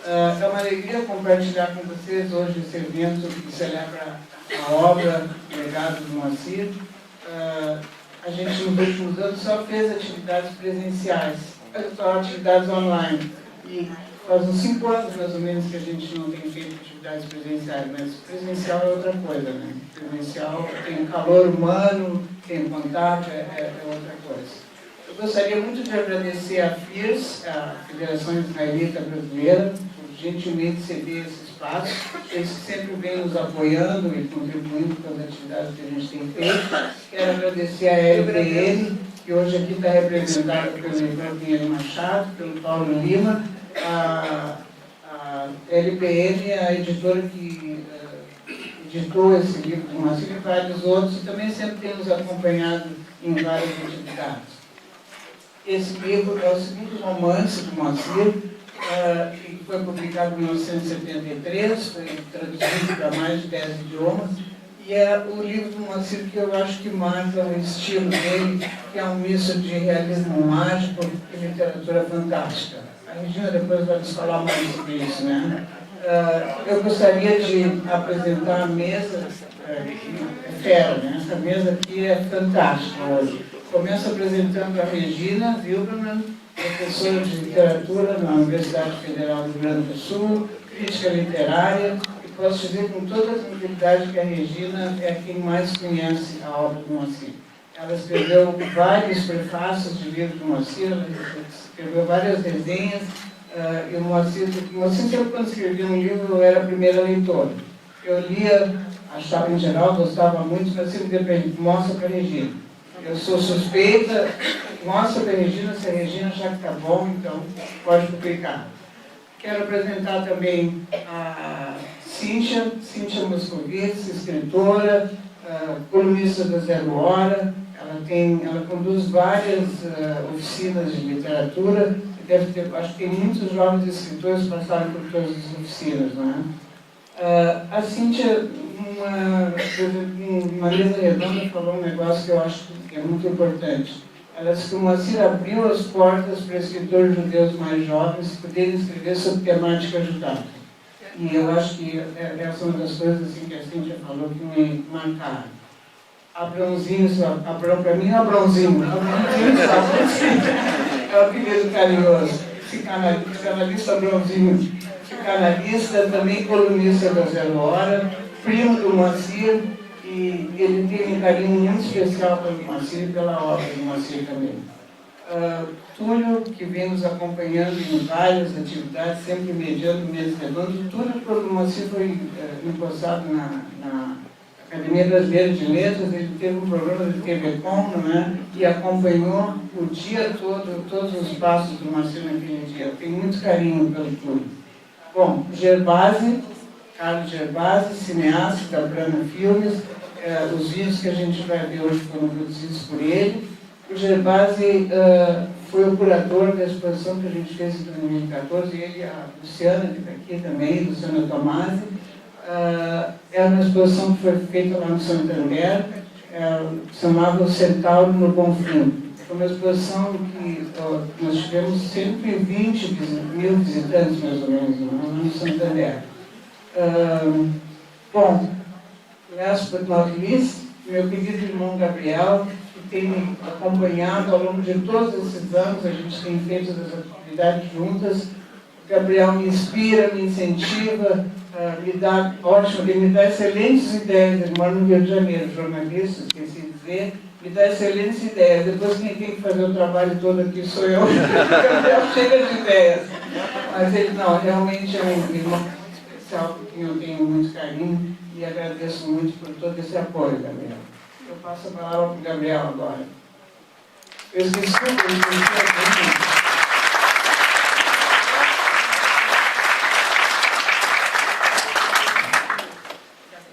É uma alegria compartilhar com vocês hoje esse evento que celebra a obra Legado do Moacir. A gente, nos últimos anos, só fez atividades presenciais, só atividades online. E faz uns 5 anos, mais ou menos, que a gente não tem feito atividades presenciais, mas presencial é outra coisa, né? Presencial tem calor humano, tem contato, é outra coisa. Eu gostaria muito de agradecer à FIRS, a Federação Israelita Brasileira, por gentilmente ceder esse espaço. Eles sempre vêm nos apoiando e contribuindo com as atividades que a gente tem feito. Quero agradecer à LPN, que hoje aqui está representada pelo Ivan Pinheiro Machado, pelo Paulo Lima. A LPN é a editora que editou esse livro do Moacir e vários outros, e também sempre tem nos acompanhado em várias atividades. Esse livro é o segundo romance do Moacir, que foi publicado em 1973, foi traduzido para mais de 10 idiomas, e é o livro do Moacir que eu acho que marca o estilo dele, que é um misto de realismo mágico e literatura fantástica. A Regina depois vai nos falar mais sobre isso, né? Eu gostaria de apresentar a mesa, fera, né? Essa mesa aqui é fantástica hoje. Começo apresentando a Regina Wilberman, professora de literatura na Universidade Federal do Rio Grande do Sul, crítica literária, e posso dizer com toda a tranquilidade que a Regina é quem mais conhece a obra do Moacir. Ela escreveu vários prefácios de livros do Moacir, ela escreveu várias resenhas, e o Moacir sempre quando escrevia um livro, eu era a primeira leitora. Eu lia, achava em geral, gostava muito, mas sempre depende, mostra para a Regina. Eu sou suspeita, mostra para a Regina, se a Regina achar que está bom, então pode publicar. Quero apresentar também a Cíntia Moscovitz, escritora, colunista da Zero Hora. Ela conduz várias oficinas de literatura, acho que tem muitos jovens escritores que passaram por todas as oficinas, não é? A Cíntia, uma mesa redonda, falou um negócio que eu acho que é muito importante. Ela disse que o Moacir abriu as portas para escritores judeus mais jovens poderem escrever sobre temática judaica. E eu acho que essa é uma das coisas assim, que a Cíntia falou que me marcaram. Abrãozinho, para mim é Abrãozinho. É o apelido carinhoso. Psicanalista Abrãozinho. Psicanalista, também colunista da Zero Hora, primo do Moacir, e ele tem um carinho muito especial pelo Moacir e pela obra do Moacir também. Túlio, que vem nos acompanhando em várias atividades, sempre mediando meses redondos. Túlio, quando o Moacir foi impostado na Academia Brasileira de Letras, ele teve um programa de TV Com, né, e acompanhou o dia todo, todos os passos do Moacir naquele dia. Eu tenho muito carinho pelo Túlio. Bom, Carlos Gervasi, cineasta da Brana Filmes, os vídeos que a gente vai ver hoje foram produzidos por ele. O Gervasi foi o curador da exposição que a gente fez em 2014, e ele, a Luciana, que está aqui também, Luciana Tomasi. Era uma exposição que foi feita lá no Santander, chamava O Centauro no Bonfim. Foi uma exposição que nós tivemos 120 mil visitantes, mais ou menos, no Santander. Bom, last but not least, meu querido irmão Gabriel, que tem me acompanhado ao longo de todos esses anos, a gente tem feito as atividades juntas. O Gabriel me inspira, me incentiva, ele me dá excelentes ideias. Ele mora no Rio de Janeiro, jornalista, esqueci de dizer, me dá excelentes ideias. Depois quem tem que fazer o trabalho todo aqui sou eu. Gabriel chega de ideias. Mas ele não, realmente é um irmão muito especial, por quem eu tenho muito carinho, e agradeço muito por todo esse apoio, Gabriel. Eu passo a palavra para o Gabriel agora. Eu esqueci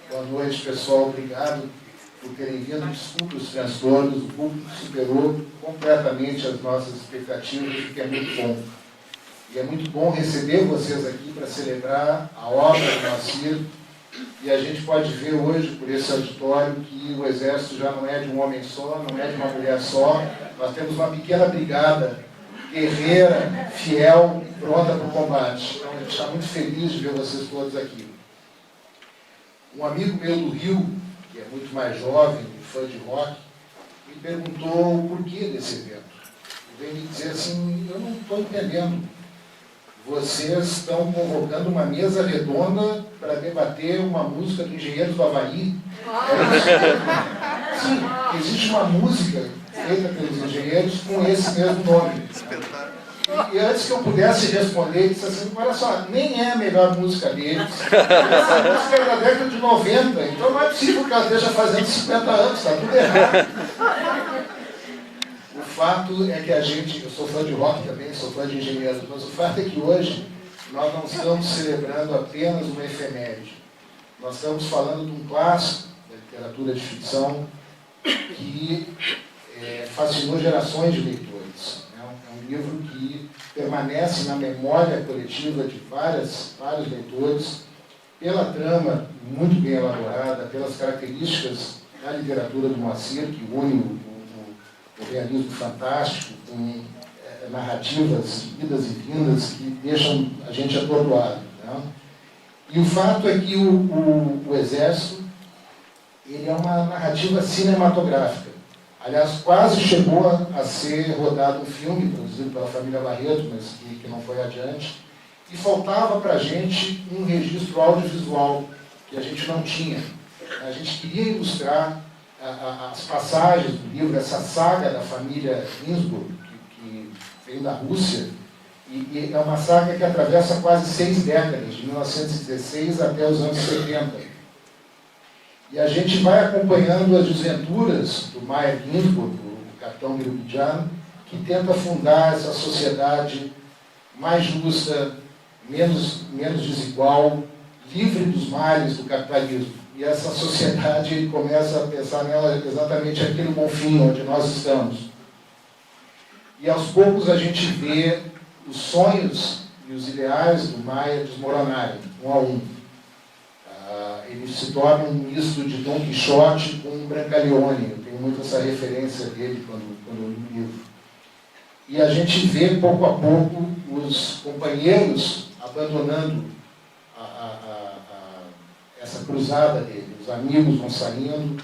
Boa noite, pessoal. Obrigado por terem vindo. Desculpe os transtornos. O público superou completamente as nossas expectativas, o que é muito bom. E é muito bom receber vocês aqui para celebrar a obra do Moacir. E a gente pode ver hoje, por esse auditório, que o Exército já não é de um homem só, não é de uma mulher só. Nós temos uma pequena brigada guerreira, fiel e pronta para o combate. Então, a gente está muito feliz de ver vocês todos aqui. Um amigo meu do Rio, que é muito mais jovem, fã de rock, me perguntou o porquê desse evento. Ele veio me dizer assim, eu não estou entendendo. Vocês estão convocando uma mesa redonda para debater uma música do Engenheiros do Havaí? Sim, existe uma música feita pelos engenheiros com esse mesmo nome. E antes que eu pudesse responder, ele disse assim, olha só, nem é a melhor música deles. Essa música é da década de 90, então não é possível que ela esteja fazendo 50 anos, está tudo errado. O fato é que eu sou fã de rock também, sou fã de engenheiros, mas o fato é que hoje nós não estamos celebrando apenas uma efeméride. Nós estamos falando de um clássico da literatura de ficção que fascinou gerações de leitores. É um livro que permanece na memória coletiva de vários leitores, pela trama muito bem elaborada, pelas características da literatura do Moacir, que une o realismo fantástico com narrativas idas e vindas que deixam a gente atordoado. Né? E o fato é que o Exército ele é uma narrativa cinematográfica. Aliás, quase chegou a ser rodado um filme, produzido pela família Barreto, mas que não foi adiante. E faltava para a gente um registro audiovisual que a gente não tinha. A gente queria ilustrar as passagens do livro, essa saga da família Ginsburg, que veio da Rússia, e é uma saga que atravessa quase 6 décadas, de 1916 até os anos 70. E a gente vai acompanhando as desventuras do Meyer Ginsburg, o capitão Birubidzhan, que tenta fundar essa sociedade mais justa, menos desigual, livre dos males do capitalismo. E essa sociedade, ele começa a pensar nela exatamente aqui no Bonfim, onde nós estamos. E aos poucos a gente vê os sonhos e os ideais do Maia desmoronarem, um a um. Ele se torna um misto de Dom Quixote com Brancaleone. Eu tenho muito essa referência dele quando eu li o livro. E a gente vê, pouco a pouco, os companheiros abandonando essa cruzada dele. Os amigos vão saindo,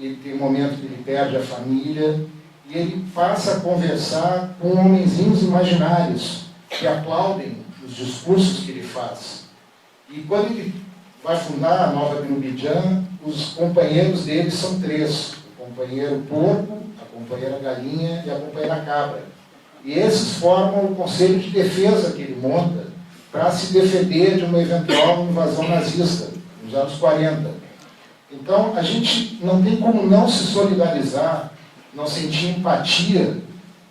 ele tem um momento que ele perde a família, e ele passa a conversar com homenzinhos imaginários que aplaudem os discursos que ele faz. E quando ele vai fundar a nova Birubidzhan, os companheiros dele são 3. O companheiro porco, a companheira galinha e a companheira cabra. E esses formam o conselho de defesa que ele monta para se defender de uma eventual invasão nazista, nos anos 40. Então, a gente não tem como não se solidarizar, não sentir empatia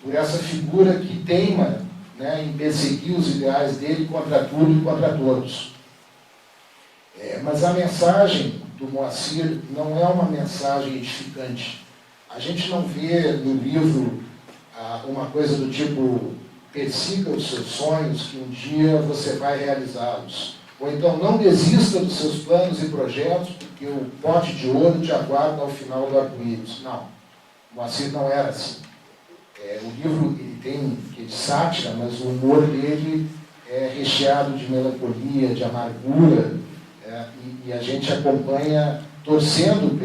por essa figura que teima, né, em perseguir os ideais dele contra tudo e contra todos. Mas a mensagem do Moacir não é uma mensagem edificante. A gente não vê no livro uma coisa do tipo, persiga os seus sonhos, que um dia você vai realizá-los. Ou então, não desista dos seus planos e projetos, porque o pote de ouro te aguarda ao final do arco-íris. Não, o Moacir não era assim. O livro ele tem um quê de sátira, mas o humor dele é recheado de melancolia, de amargura, e a gente acompanha torcendo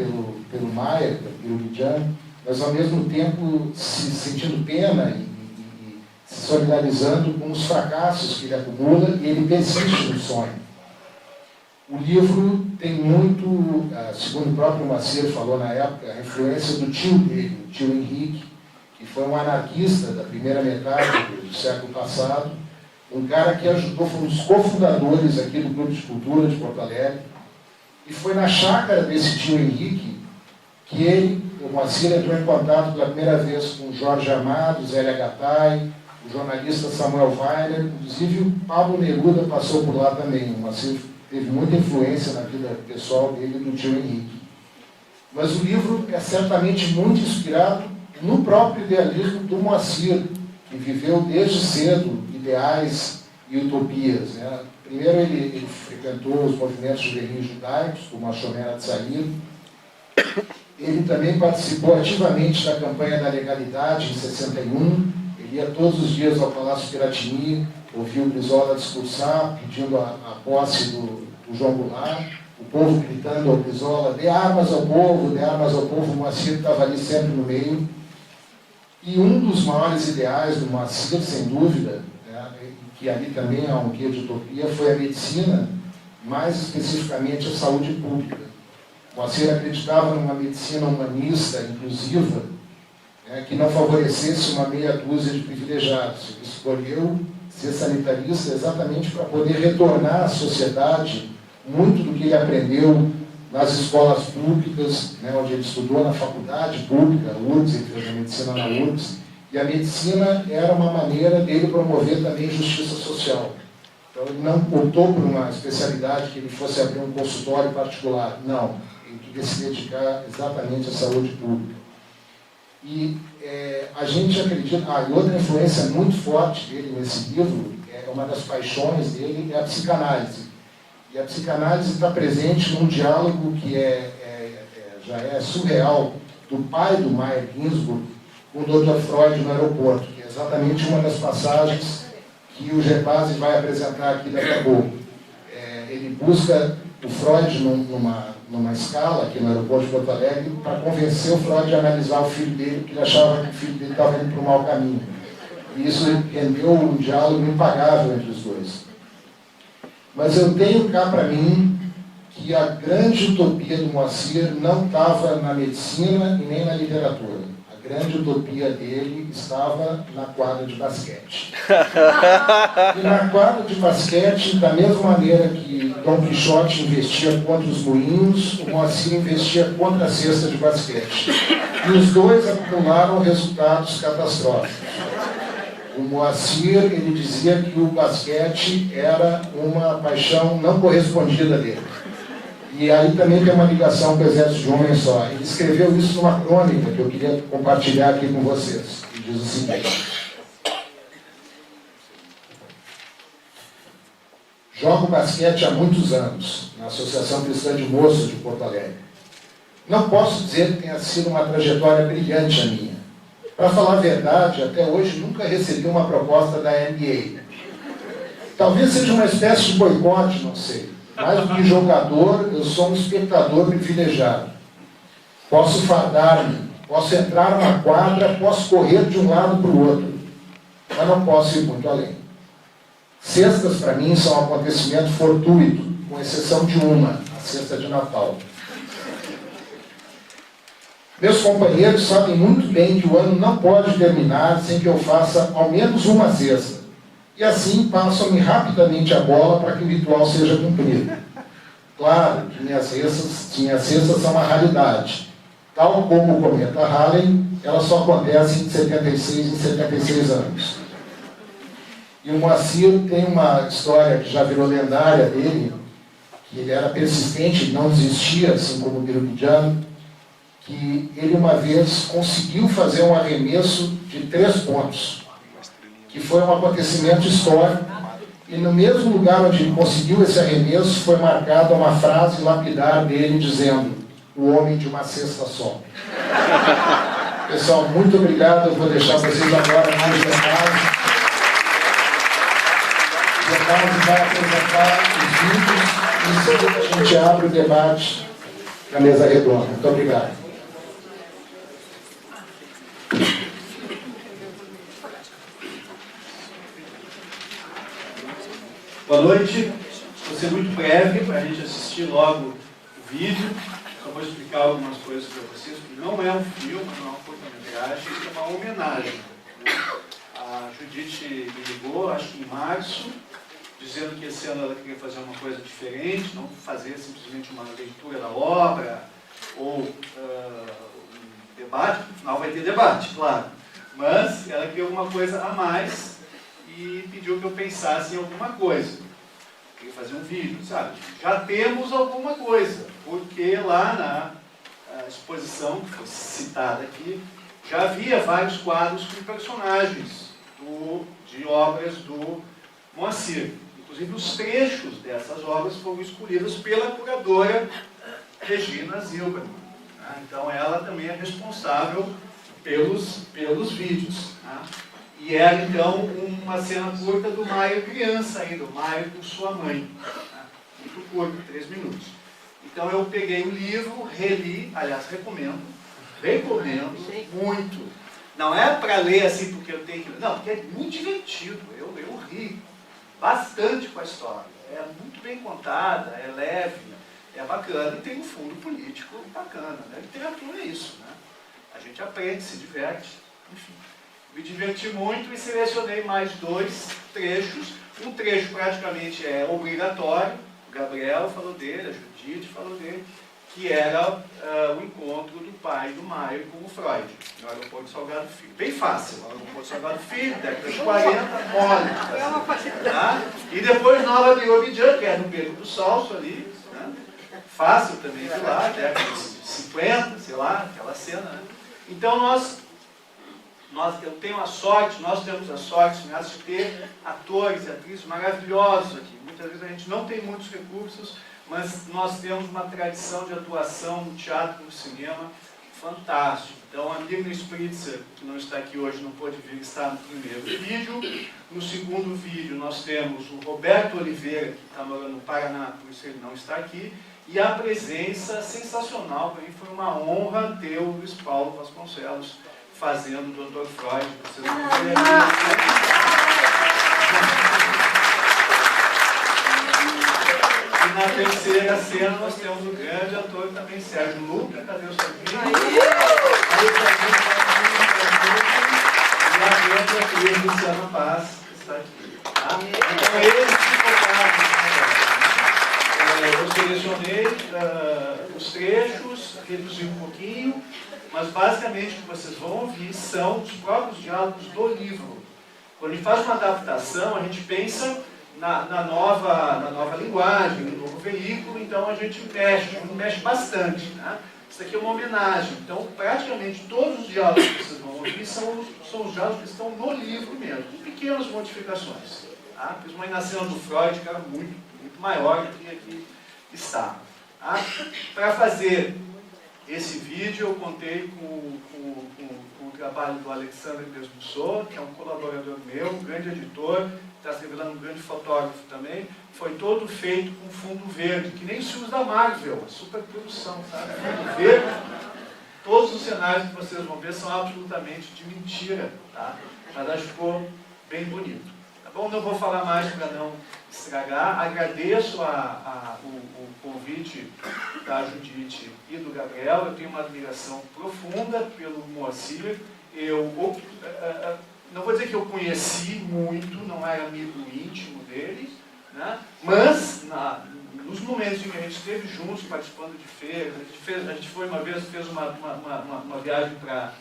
pelo Maia, pelo Birubidzhan, mas ao mesmo tempo se sentindo pena e se solidarizando com os fracassos que ele acumula, e ele persiste no sonho. O livro tem muito, segundo o próprio Moacir falou na época, a influência do tio dele, o tio Henrique, que foi um anarquista da primeira metade do século passado, um cara que ajudou, foi um dos cofundadores aqui do Clube de Cultura de Porto Alegre, e foi na chácara desse tio Henrique que o Moacir entrou em contato pela primeira vez com Jorge Amado, Zélia Gattai, o jornalista Samuel Weiner, inclusive o Pablo Neruda passou por lá também. O Moacir teve muita influência na vida pessoal dele e do tio Henrique. Mas o livro é certamente muito inspirado no próprio idealismo do Moacir, que viveu desde cedo ideais e utopias. Né? Primeiro ele frequentou os movimentos juvenis judaicos, como a Shomer Hatzair. Ele também participou ativamente da campanha da legalidade em 61. Ele ia todos os dias ao Palácio Piratini, ouvir o Brizola discursar, pedindo a posse do João Goulart, o povo gritando ao Brizola, dê armas ao povo, dê armas ao povo. O Moacir estava ali sempre no meio. E um dos maiores ideais do Moacir, sem dúvida, né, que ali também há um quê de utopia, foi a medicina, mais especificamente a saúde pública. O Moacir acreditava numa medicina humanista, inclusiva, né, que não favorecesse uma meia dúzia de privilegiados. Ele escolheu ser sanitarista exatamente para poder retornar à sociedade muito do que ele aprendeu nas escolas públicas, né, onde ele estudou na faculdade pública, URGS, ele fez a medicina na URGS, e a medicina era uma maneira dele promover também justiça social. Então ele não optou por uma especialidade que ele fosse abrir um consultório particular, não. Ele queria se dedicar exatamente à saúde pública. E a gente acredita... e outra influência muito forte dele nesse livro, uma das paixões dele, é a psicanálise. E a psicanálise está presente num diálogo que já é surreal, do pai do Maier Ginsburg com o Dr. Freud no aeroporto, que é exatamente uma das passagens que o Gervasi vai apresentar aqui daqui a pouco. Ele busca o Freud numa escala aqui no aeroporto de Porto Alegre para convencer o Freud a analisar o filho dele, porque ele achava que o filho dele estava indo para o mau caminho. E isso rendeu um diálogo impagável entre os dois. Mas eu tenho cá para mim que a grande utopia do Moacir não estava na medicina e nem na literatura. A grande utopia dele estava na quadra de basquete. E na quadra de basquete, da mesma maneira que Dom Quixote investia contra os moinhos, o Moacir investia contra a cesta de basquete. E os dois acumularam resultados catastróficos. O Moacir, ele dizia que o basquete era uma paixão não correspondida dele. E aí também tem uma ligação com o Exército de um Homem Só. Ele escreveu isso numa crônica que eu queria compartilhar aqui com vocês. E diz o seguinte: jogo basquete há muitos anos, na Associação Cristã de Moços de Porto Alegre. Não posso dizer que tenha sido uma trajetória brilhante a minha. Para falar a verdade, até hoje nunca recebi uma proposta da NBA. Talvez seja uma espécie de boicote, não sei. Mais do que jogador, eu sou um espectador privilegiado. Posso fardar-me, posso entrar numa quadra, posso correr de um lado para o outro, mas não posso ir muito além. Cestas, para mim, são um acontecimento fortuito, com exceção de uma, a cesta de Natal. Meus companheiros sabem muito bem que o ano não pode terminar sem que eu faça ao menos uma cesta. E assim passam-me rapidamente a bola para que o ritual seja cumprido. Claro que minhas cestas são uma raridade. Tal como o cometa Halley, elas só acontecem de 76 em 76 anos. E o Moacir tem uma história que já virou lendária dele, que ele era persistente, não desistia, assim como o Birubidiano, que ele uma vez conseguiu fazer um arremesso de 3 pontos, que foi um acontecimento histórico, e no mesmo lugar onde ele conseguiu esse arremesso foi marcada uma frase lapidar dele dizendo: o homem de uma cesta só. Pessoal, muito obrigado. Eu vou deixar vocês agora mais Gervasi. Gervasi vai apresentar os vídeos e em seguida a gente abre o debate na mesa redonda. Muito obrigado. Boa noite. Vou ser muito breve para a gente assistir logo o vídeo. Só vou explicar algumas coisas para vocês, porque não é um filme, não é uma curta-metragem, é uma homenagem. A Judite me ligou, acho que em março, dizendo que esse ano ela queria fazer uma coisa diferente, não fazer simplesmente uma leitura da obra ou um debate, no final vai ter debate, claro. Mas ela queria alguma coisa a mais e pediu que eu pensasse em alguma coisa. Eu queria fazer um vídeo, sabe? Já temos alguma coisa, porque lá na exposição, que foi citada aqui, já havia vários quadros com personagens de obras do Moacir. Inclusive, os trechos dessas obras foram escolhidos pela curadora Regina Zilberman. Então, ela também é responsável pelos vídeos. E era, então, uma cena curta do Mário criança ainda, o Mário com sua mãe. Né? Muito curto, 3 minutos. Então eu peguei o livro, reli, aliás, recomendo muito. Não é para ler assim porque eu tenho que... Não, porque é muito divertido, eu ri bastante com a história. É muito bem contada, é leve, é bacana e tem um fundo político bacana. Né? Literatura é isso, né? A gente aprende, se diverte, enfim. Me diverti muito e selecionei mais 2 trechos. Um trecho praticamente é obrigatório, o Gabriel falou dele, a Judite falou dele, que era o encontro do pai do Mário com o Freud, no aeroporto de Salgado Filho. Bem fácil, o aeroporto de Salgado Filho, década de 40, mole. Tá? E depois Nova de Abidjan, que é no Beco do Salso ali, né? Fácil também de lá, década de 50, sei lá, aquela cena. Né? Então eu tenho a sorte, nós temos a sorte, de ter atores e atrizes maravilhosos aqui. Muitas vezes a gente não tem muitos recursos, mas nós temos uma tradição de atuação no teatro e no cinema fantástico. Então, a Mirna Spritzer, que não está aqui hoje, não pôde vir, está no primeiro vídeo. No segundo vídeo, nós temos o Roberto Oliveira, que está morando no Paraná, por isso ele não está aqui. E a presença sensacional, para mim foi uma honra ter o Luiz Paulo Vasconcelos fazendo o Dr. Freud. Vocês vão ver E na terceira cena nós temos o grande ator também, Sérgio Luca, cadê o Sérgio? E a grande atriz Luciana Paz, que está aqui. Tá? Então eles que eu selecionei os trechos, reduzi um pouquinho, mas basicamente o que vocês vão ouvir são os próprios diálogos do livro. Quando a gente faz uma adaptação, a gente pensa na nova linguagem, no novo veículo, então a gente mexe bastante. Né? Isso aqui é uma homenagem. Então, praticamente todos os diálogos que vocês vão ouvir são os diálogos que estão no livro mesmo, com pequenas modificações. Tá? Fiz uma cena do Freud que era muito maior do que aqui está. Tá? Para fazer esse vídeo, eu contei com o trabalho do Alexandre Desmussot, que é um colaborador meu, um grande editor, está se revelando um grande fotógrafo também. Foi todo feito com fundo verde, que nem os filmes da Marvel, superprodução, sabe? Fundo verde. Todos os cenários que vocês vão ver são absolutamente de mentira, tá? Mas acho que ficou bem bonito. Tá bom? Não vou falar mais para não estragar. Agradeço o convite da Judite e do Gabriel. Eu tenho uma admiração profunda pelo Moacir. Eu não vou dizer que eu conheci muito, não era amigo íntimo dele, né? Mas nos momentos em que a gente esteve juntos, participando de feiras, a gente foi uma vez, fez uma viagem para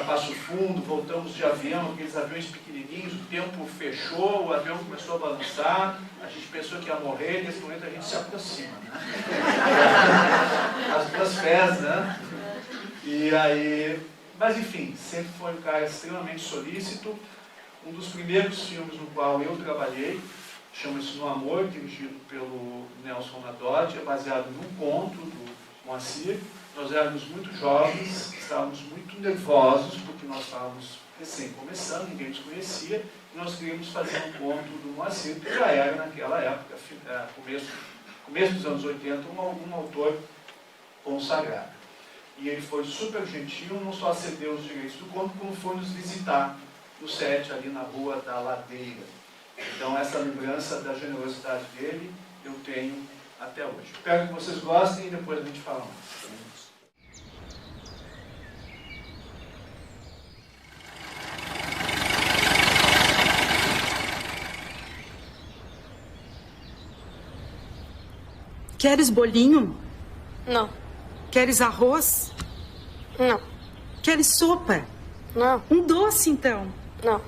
Passo Fundo, voltamos de avião, aqueles aviões pequenininhos, o tempo fechou, o avião começou a balançar, a gente pensou que ia morrer, nesse momento a gente se aproxima, né? As 2 pés, né? E aí, mas enfim, sempre foi um cara extremamente solícito. Um dos primeiros filmes no qual eu trabalhei, chama-se No Amor, dirigido pelo Nelson Nadod, é baseado num conto do Moacir. Nós éramos muito jovens, estávamos muito nervosos, porque nós estávamos recém começando, ninguém nos conhecia, e nós queríamos fazer um conto do Moacir, que já era naquela época, começo dos anos 80, um autor consagrado. E ele foi super gentil, não só cedeu os direitos do conto, como foi nos visitar no set ali na Rua da Ladeira. Então essa lembrança da generosidade dele eu tenho até hoje. Espero que vocês gostem e depois a gente fala mais. Queres bolinho? Não. Queres arroz? Não. Queres sopa? Não. Um doce, então? Não.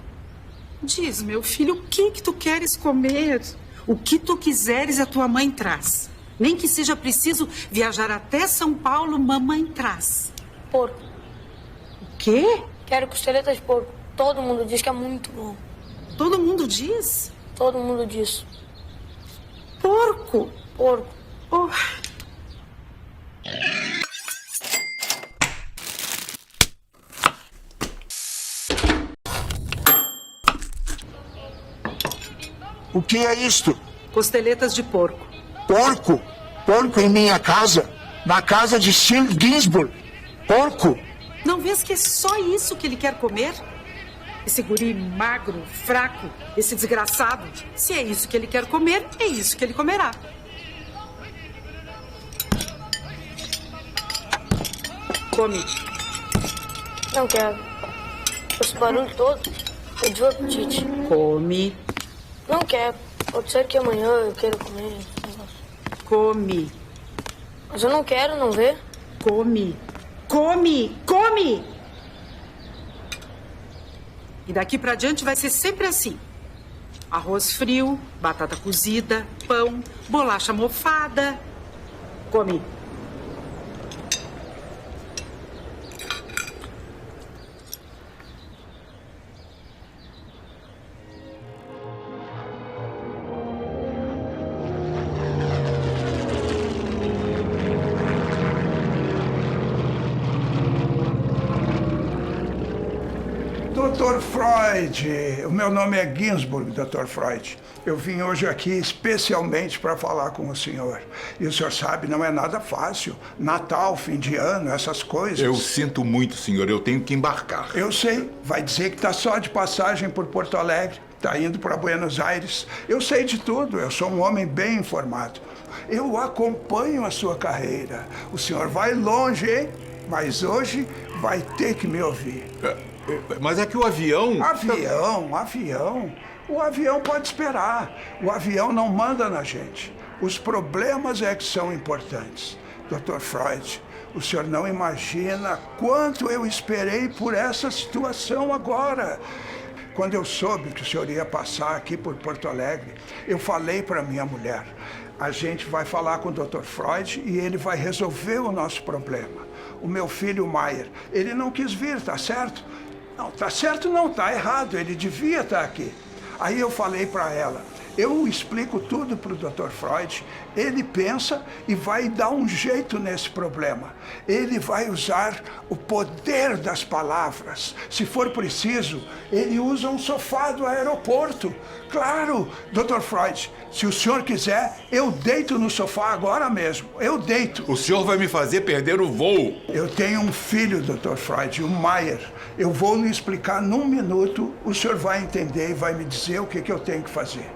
Diz, meu filho, o que tu queres comer? O que tu quiseres, a tua mãe traz. Nem que seja preciso viajar até São Paulo, mamãe traz. Porco. O quê? Quero costeleta de porco. Todo mundo diz que é muito bom. Todo mundo diz? Todo mundo diz. Porco. Porco. Oh. O que é isto? Costeletas de porco. Porco? Porco em minha casa? Na casa de Sir Ginsburg? Porco? Não vês que é só isso que ele quer comer? Esse guri magro, fraco, esse desgraçado. Se é isso que ele quer comer, é isso que ele comerá. Come. Não quero. Esse barulho todo é de apetite. Come. Não quero. Pode ser que amanhã eu queira comer. Come. Mas eu não quero, não vê? Come. Come. Come! E daqui pra diante vai ser sempre assim. Arroz frio, batata cozida, pão, bolacha mofada. Come. Dr. Freud, o meu nome é Ginsburg, Dr. Freud. Eu vim hoje aqui especialmente para falar com o senhor. E o senhor sabe, não é nada fácil. Natal, fim de ano, essas coisas. Eu sinto muito, senhor. Eu tenho que embarcar. Eu sei. Vai dizer que está só de passagem por Porto Alegre. Está indo para Buenos Aires. Eu sei de tudo. Eu sou um homem bem informado. Eu acompanho a sua carreira. O senhor vai longe, hein? Mas hoje vai ter que me ouvir. Mas é que o avião... Avião. O avião pode esperar. O avião não manda na gente. Os problemas é que são importantes. Dr. Freud, o senhor não imagina quanto eu esperei por essa situação agora. Quando eu soube que o senhor ia passar aqui por Porto Alegre, eu falei para minha mulher, a gente vai falar com o Dr. Freud e ele vai resolver o nosso problema. O meu filho Maier, ele não quis vir, tá certo? Não, tá certo não, tá errado, ele devia estar aqui. Aí eu falei para ela, eu explico tudo para o Dr. Freud, ele pensa e vai dar um jeito nesse problema. Ele vai usar o poder das palavras. Se for preciso, ele usa um sofá do aeroporto. Claro, Dr. Freud, se o senhor quiser, eu deito no sofá agora mesmo. Eu deito. O senhor vai me fazer perder o voo. Eu tenho um filho, Dr. Freud, o Maier. Eu vou lhe explicar num minuto, o senhor vai entender e vai me dizer o que eu tenho que fazer.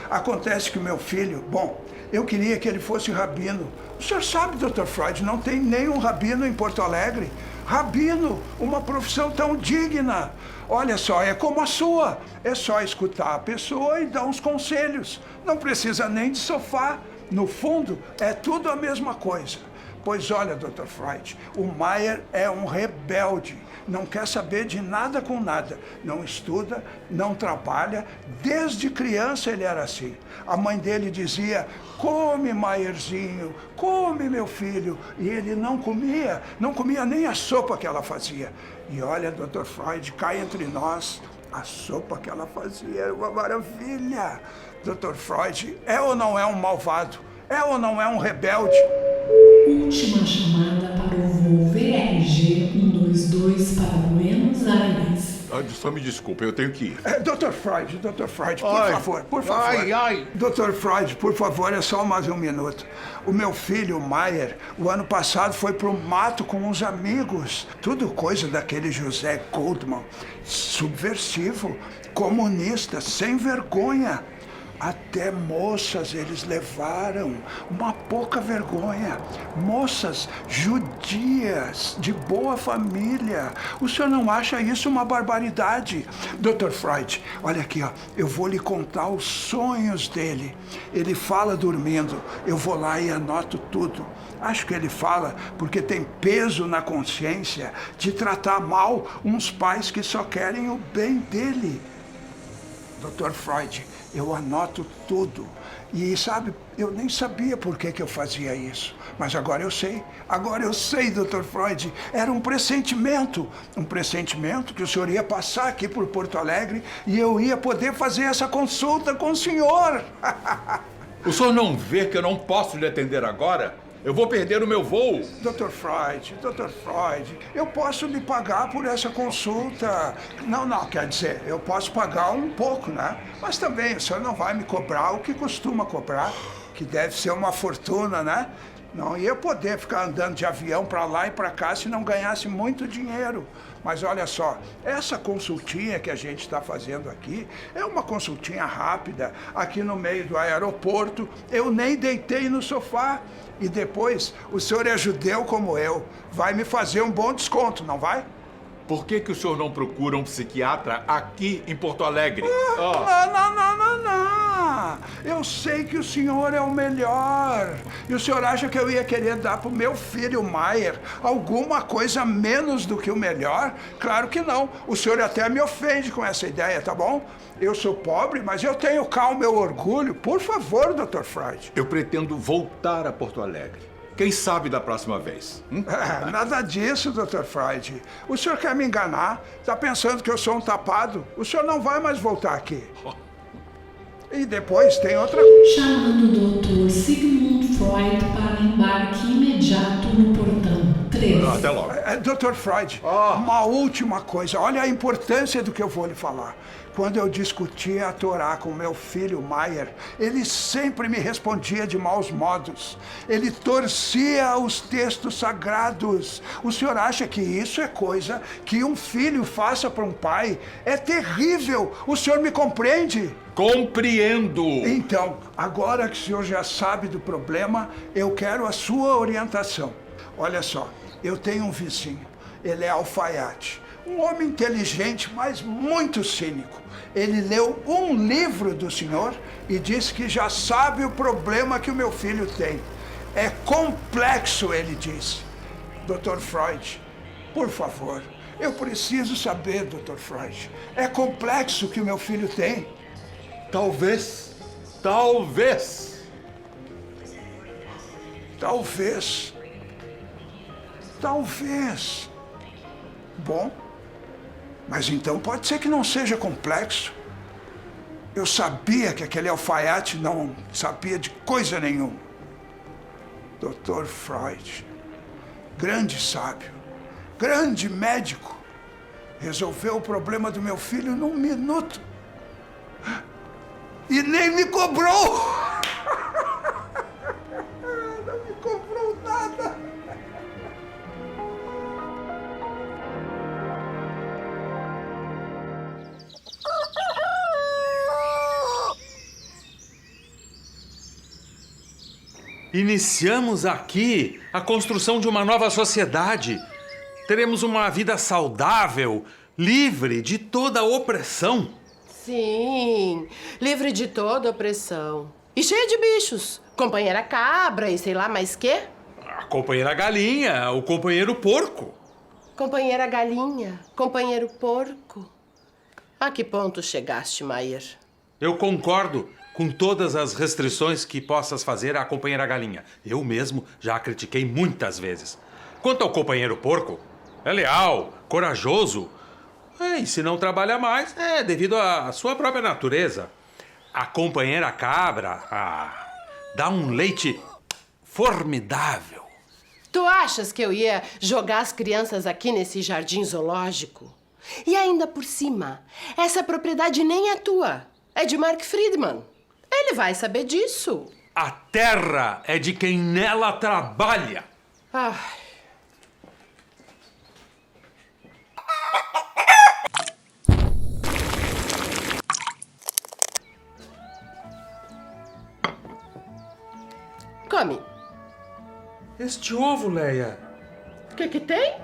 Acontece que o meu filho, bom, eu queria que ele fosse rabino. O senhor sabe, Dr. Freud, não tem nenhum rabino em Porto Alegre. Rabino, uma profissão tão digna. Olha só, é como a sua. É só escutar a pessoa e dar uns conselhos. Não precisa nem de sofá. No fundo, é tudo a mesma coisa. Pois olha, Dr. Freud, o Maier é um rebelde. Não quer saber de nada com nada. Não estuda, não trabalha. Desde criança ele era assim. A mãe dele dizia, come, Maierzinho, come, meu filho. E ele não comia nem a sopa que ela fazia. E olha, Dr. Freud, cá entre nós, a sopa que ela fazia era uma maravilha. Dr. Freud, é ou não é um malvado? É ou não é um rebelde? Última chamada para o voo VRG 122 para Buenos Aires. Só me desculpa, eu tenho que ir. Dr. Freud, por favor. Ai. Dr. Freud, por favor, é só mais um minuto. O meu filho, Maier, o ano passado foi pro mato com uns amigos. Tudo coisa daquele José Goldman. Subversivo, comunista, sem vergonha. Até moças eles levaram, uma pouca vergonha. Moças judias, de boa família. O senhor não acha isso uma barbaridade? Dr. Freud, olha aqui, ó, eu vou lhe contar os sonhos dele. Ele fala dormindo, eu vou lá e anoto tudo. Acho que ele fala porque tem peso na consciência de tratar mal uns pais que só querem o bem dele. Dr. Freud, eu anoto tudo. E sabe, eu nem sabia por que eu fazia isso. Mas agora eu sei. Agora eu sei, Dr. Freud. Era um pressentimento. Um pressentimento que o senhor ia passar aqui por Porto Alegre e eu ia poder fazer essa consulta com o senhor. O senhor não vê que eu não posso lhe atender agora? Eu vou perder o meu voo. Dr. Freud, eu posso lhe pagar por essa consulta. Não, quer dizer, eu posso pagar um pouco, né? Mas também o senhor não vai me cobrar o que costuma cobrar, que deve ser uma fortuna, né? Não ia poder ficar andando de avião para lá e para cá se não ganhasse muito dinheiro. Mas olha só, essa consultinha que a gente está fazendo aqui é uma consultinha rápida, aqui no meio do aeroporto. Eu nem deitei no sofá. E depois, o senhor é judeu como eu, vai me fazer um bom desconto, não vai? Por que o senhor não procura um psiquiatra aqui em Porto Alegre? Não. Eu sei que o senhor é o melhor. E o senhor acha que eu ia querer dar pro meu filho Maier alguma coisa menos do que o melhor? Claro que não. O senhor até me ofende com essa ideia, tá bom? Eu sou pobre, mas eu tenho cá o meu orgulho. Por favor, Dr. Freud. Eu pretendo voltar a Porto Alegre. Quem sabe da próxima vez? Nada disso, Dr. Freud. O senhor quer me enganar? Está pensando que eu sou um tapado? O senhor não vai mais voltar aqui. E depois tem outra coisa. Chamando o Dr. Sigmund Freud para embarque imediato no portão 3. Até logo. Dr. Freud, uma última coisa. Olha a importância do que eu vou lhe falar. Quando eu discutia a Torá com meu filho Maier, ele sempre me respondia de maus modos. Ele torcia os textos sagrados. O senhor acha que isso é coisa que um filho faça para um pai? É terrível. O senhor me compreende? Compreendo. Então, agora que o senhor já sabe do problema, eu quero a sua orientação. Olha só, eu tenho um vizinho. Ele é alfaiate. Um homem inteligente, mas muito cínico. Ele leu um livro do senhor e disse que já sabe o problema que o meu filho tem. É complexo, ele disse. Dr. Freud, por favor, eu preciso saber, Dr. Freud. É complexo que o meu filho tem? Talvez. Bom, mas então pode ser que não seja complexo. Eu sabia que aquele alfaiate não sabia de coisa nenhuma. Dr. Freud, grande sábio, grande médico, resolveu o problema do meu filho num minuto. E nem me cobrou! Não me cobrou nada! Iniciamos aqui a construção de uma nova sociedade. Teremos uma vida saudável, livre de toda opressão. Sim, livre de toda opressão. E cheia de bichos. Companheira cabra e sei lá mais quê. A companheira galinha, o companheiro porco. Companheira galinha, companheiro porco. A que ponto chegaste, Maier? Eu concordo com todas as restrições que possas fazer à companheira galinha. Eu mesmo já a critiquei muitas vezes. Quanto ao companheiro porco, é leal, corajoso. E se não trabalha mais, é devido à sua própria natureza. A companheira cabra, dá um leite formidável. Tu achas que eu ia jogar as crianças aqui nesse jardim zoológico? E ainda por cima, essa propriedade nem é tua. É de Mark Friedman. Ele vai saber disso. A terra é de quem nela trabalha. Ai. Come. Este ovo, Leia. O que tem?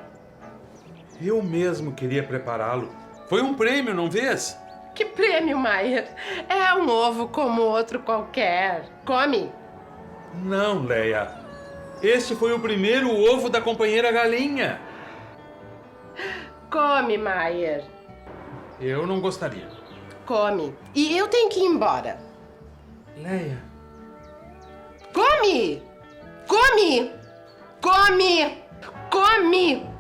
Eu mesmo queria prepará-lo. Foi um prêmio, não vês? Que prêmio, Maier? É um ovo como outro qualquer. Come. Não, Leia. Este foi o primeiro ovo da companheira galinha. Come, Maier. Eu não gostaria. Come. E eu tenho que ir embora. Leia. Come! Come! Come! Come!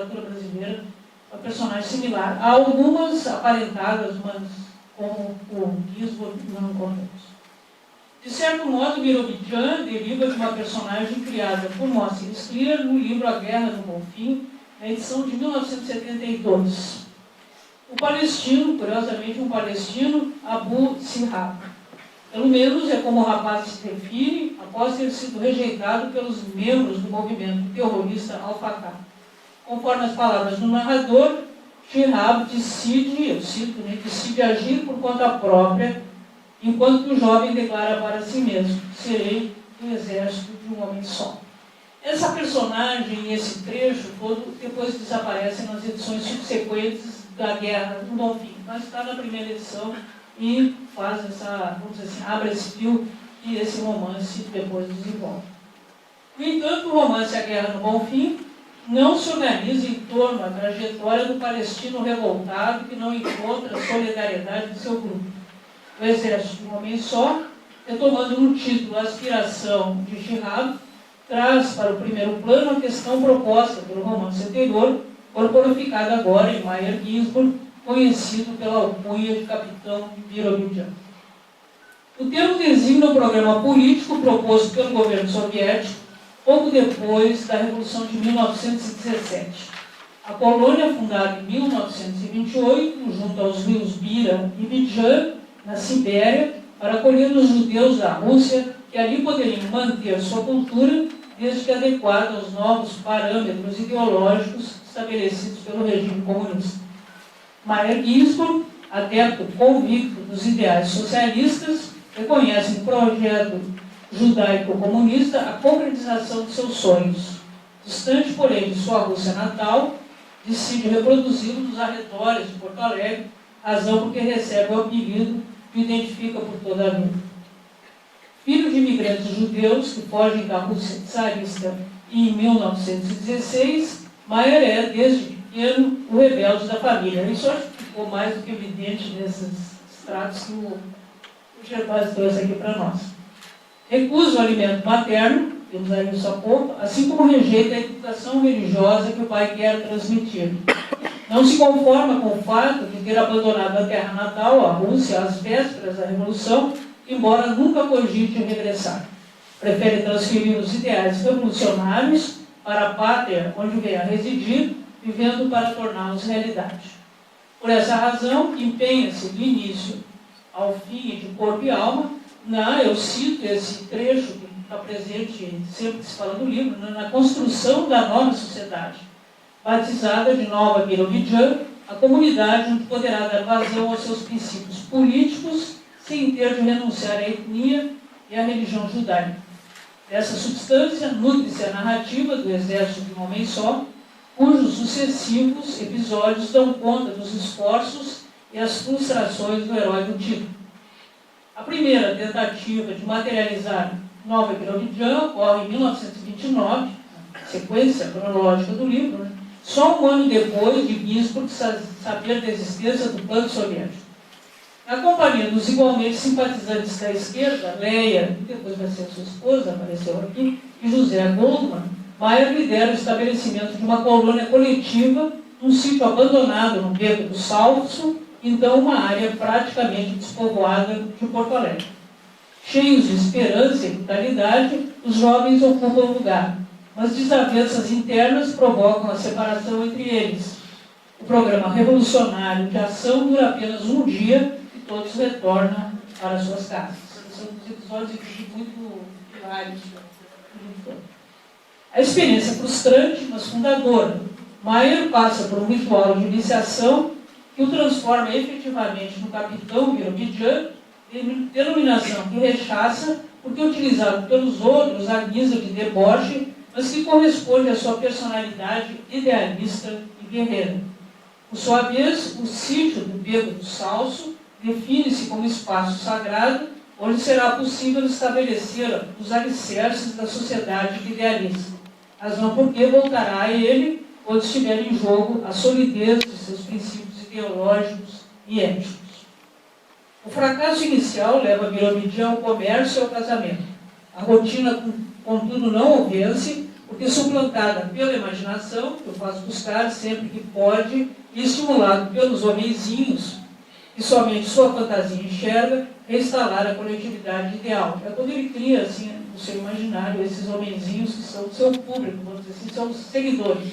literatura brasileira, uma personagem similar. Há algumas aparentadas, mas como o Gisborne não encontramos. De certo modo, Birobidzhan deriva de uma personagem criada por Moacir Scliar no livro A Guerra no Bonfim, na edição de 1972. O palestino, curiosamente um palestino, Abu Sihab. Pelo menos é como o rapaz se define após ter sido rejeitado pelos membros do movimento terrorista Al-Fatah. Conforme as palavras do narrador, Shihab decide, eu cito, né, decide agir por conta própria, enquanto que o jovem declara para si mesmo: serei do exército de um homem só. Essa personagem e esse trecho todo depois desaparecem nas edições subsequentes da Guerra do Bonfim, mas está na primeira edição e faz essa, vamos dizer assim, abre esse fio e esse romance depois desenvolve. No entanto, o romance A Guerra no Bonfim não se organiza em torno da trajetória do palestino revoltado que não encontra a solidariedade do seu grupo. O exército de um homem só, retomando no título a aspiração de Shihab, traz para o primeiro plano a questão proposta pelo romance anterior, corporificada agora em Meyer Gisborne, conhecido pela alcunha de capitão Birobidzhan. O termo designa o programa político proposto pelo governo soviético pouco depois da Revolução de 1917. A colônia, fundada em 1928, junto aos rios Bira e Bidzhan, na Sibéria, para acolher os judeus da Rússia que ali poderiam manter sua cultura, desde que adequada aos novos parâmetros ideológicos estabelecidos pelo regime comunista. Meyer Gisborne, adepto convicto dos ideais socialistas, reconhece no projeto judaico-comunista a concretização de seus sonhos. Distante, porém, de sua Rússia natal, decide reproduzi-lo nos arredores de Porto Alegre, razão por que recebe o apelido que o identifica por toda a vida. Filho de imigrantes judeus que fogem da Rússia czarista e em 1916, Meyer é, desde pequeno, o rebelde da família. Isso acho que ficou mais do que evidente nesses extratos que o Gervásio trouxe aqui para nós. Recusa o alimento materno, temos aí isso há pouco, assim como rejeita a educação religiosa que o pai quer transmitir. Não se conforma com o fato de ter abandonado a terra natal, a Rússia, às vésperas da Revolução, embora nunca cogite regressar. Prefere transferir os ideais revolucionários para a pátria onde vem a residir, vivendo para torná-los realidade. Por essa razão, empenha-se do início ao fim de corpo e alma, eu cito esse trecho que está presente sempre que se fala do livro, na construção da nova sociedade, batizada de Nova Birobidzhan, a comunidade onde poderá dar vazão aos seus princípios políticos sem ter de renunciar à etnia e à religião judaica. Dessa substância nutre-se a narrativa do exército de um homem só, cujos sucessivos episódios dão conta dos esforços e as frustrações do herói do título. A primeira tentativa de materializar Nova Birobidzhan ocorre em 1929, sequência cronológica do livro, só um ano depois de Gisborne saber da existência do plano soviético. Na companhia dos igualmente simpatizantes da esquerda, Leia, que depois vai ser sua esposa, apareceu aqui, e José Goldman, Meyer lidera o estabelecimento de uma colônia coletiva num sítio abandonado no Beco do Salso, então uma área praticamente despovoada de Porto Alegre. Cheios de esperança e vitalidade, os jovens ocupam o lugar, mas desavenças internas provocam a separação entre eles. O programa revolucionário de ação dura apenas um dia e todos retornam para suas casas. São os episódios muito hilários. A experiência frustrante, mas fundadora. Meyer passa por um ritual de iniciação que o transforma efetivamente no capitão Birobidzhan, denominação que rechaça porque é utilizado pelos outros à guisa de deboche, mas que corresponde à sua personalidade idealista e guerreira. Por sua vez, o sítio do Beco do Salso define-se como espaço sagrado onde será possível estabelecer os alicerces da sociedade idealista, razão porque voltará a ele quando estiver em jogo a solidez de seus princípios ideológicos e éticos. O fracasso inicial leva Birobidzhan ao comércio e ao casamento. A rotina, contudo, não o vence, porque suplantada pela imaginação, que eu faço buscar sempre que pode, e estimulado pelos homenzinhos, que somente sua fantasia enxerga, reinstalar a coletividade ideal. É quando ele cria, assim, no seu imaginário, esses homenzinhos que são o seu público, vamos dizer assim, são os seguidores.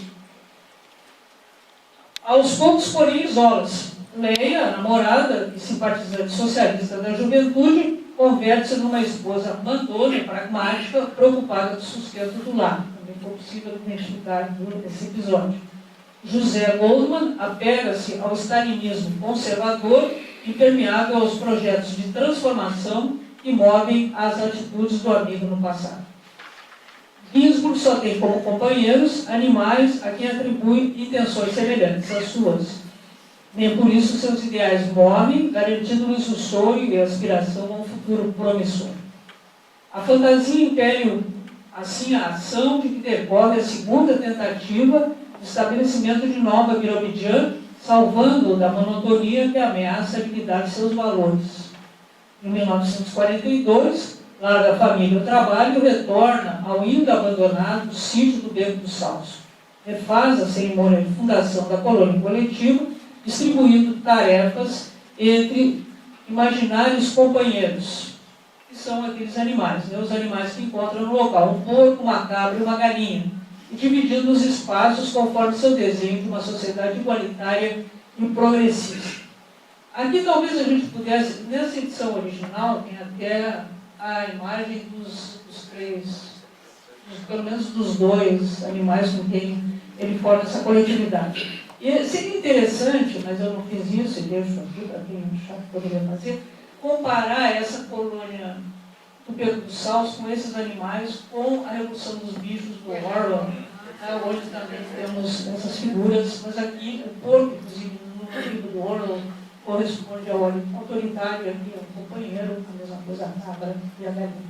Aos poucos, porém, isola-se. Leia, a namorada e simpatizante socialista da juventude, converte-se numa esposa mandona e pragmática, preocupada com o sustento do lar. Também foi possível identificar nesse episódio. José Goldman apega-se ao stalinismo conservador, impermeável aos projetos de transformação que movem as atitudes do amigo no passado. Ginsburg só tem como companheiros animais a quem atribui intenções semelhantes às suas. Nem por isso seus ideais morrem, garantindo-lhes o sonho e a aspiração a um futuro promissor. A fantasia impele, assim, a ação de que decorre a segunda tentativa de estabelecimento de Nova Birobidjan, salvando-o da monotonia que ameaça liquidar seus valores. Em 1942, larga a família e o trabalho e retorna ao ainda abandonado sítio do Beco do Salso. Refaz a cerimônia de fundação da colônia coletiva, distribuindo tarefas entre imaginários companheiros, que são aqueles animais, né? Os animais que encontram no local, um porco, uma cabra e uma galinha, e dividindo os espaços conforme seu desenho de uma sociedade igualitária e progressista. Aqui talvez a gente pudesse, nessa edição original, tem até a imagem dos três, pelo menos dos dois animais com quem ele forma essa coletividade. E seria interessante, mas eu não fiz isso, e deixo aqui para quem achar que poderia fazer, comparar essa colônia do Beco do Salso com esses animais, com a Revolução dos Bichos do Orwell, onde também temos essas figuras, mas aqui o porco, inclusive, no livro do Orwell, corresponde ao autoritário, aqui ao companheiro, a mesma coisa a cabra e a galinha.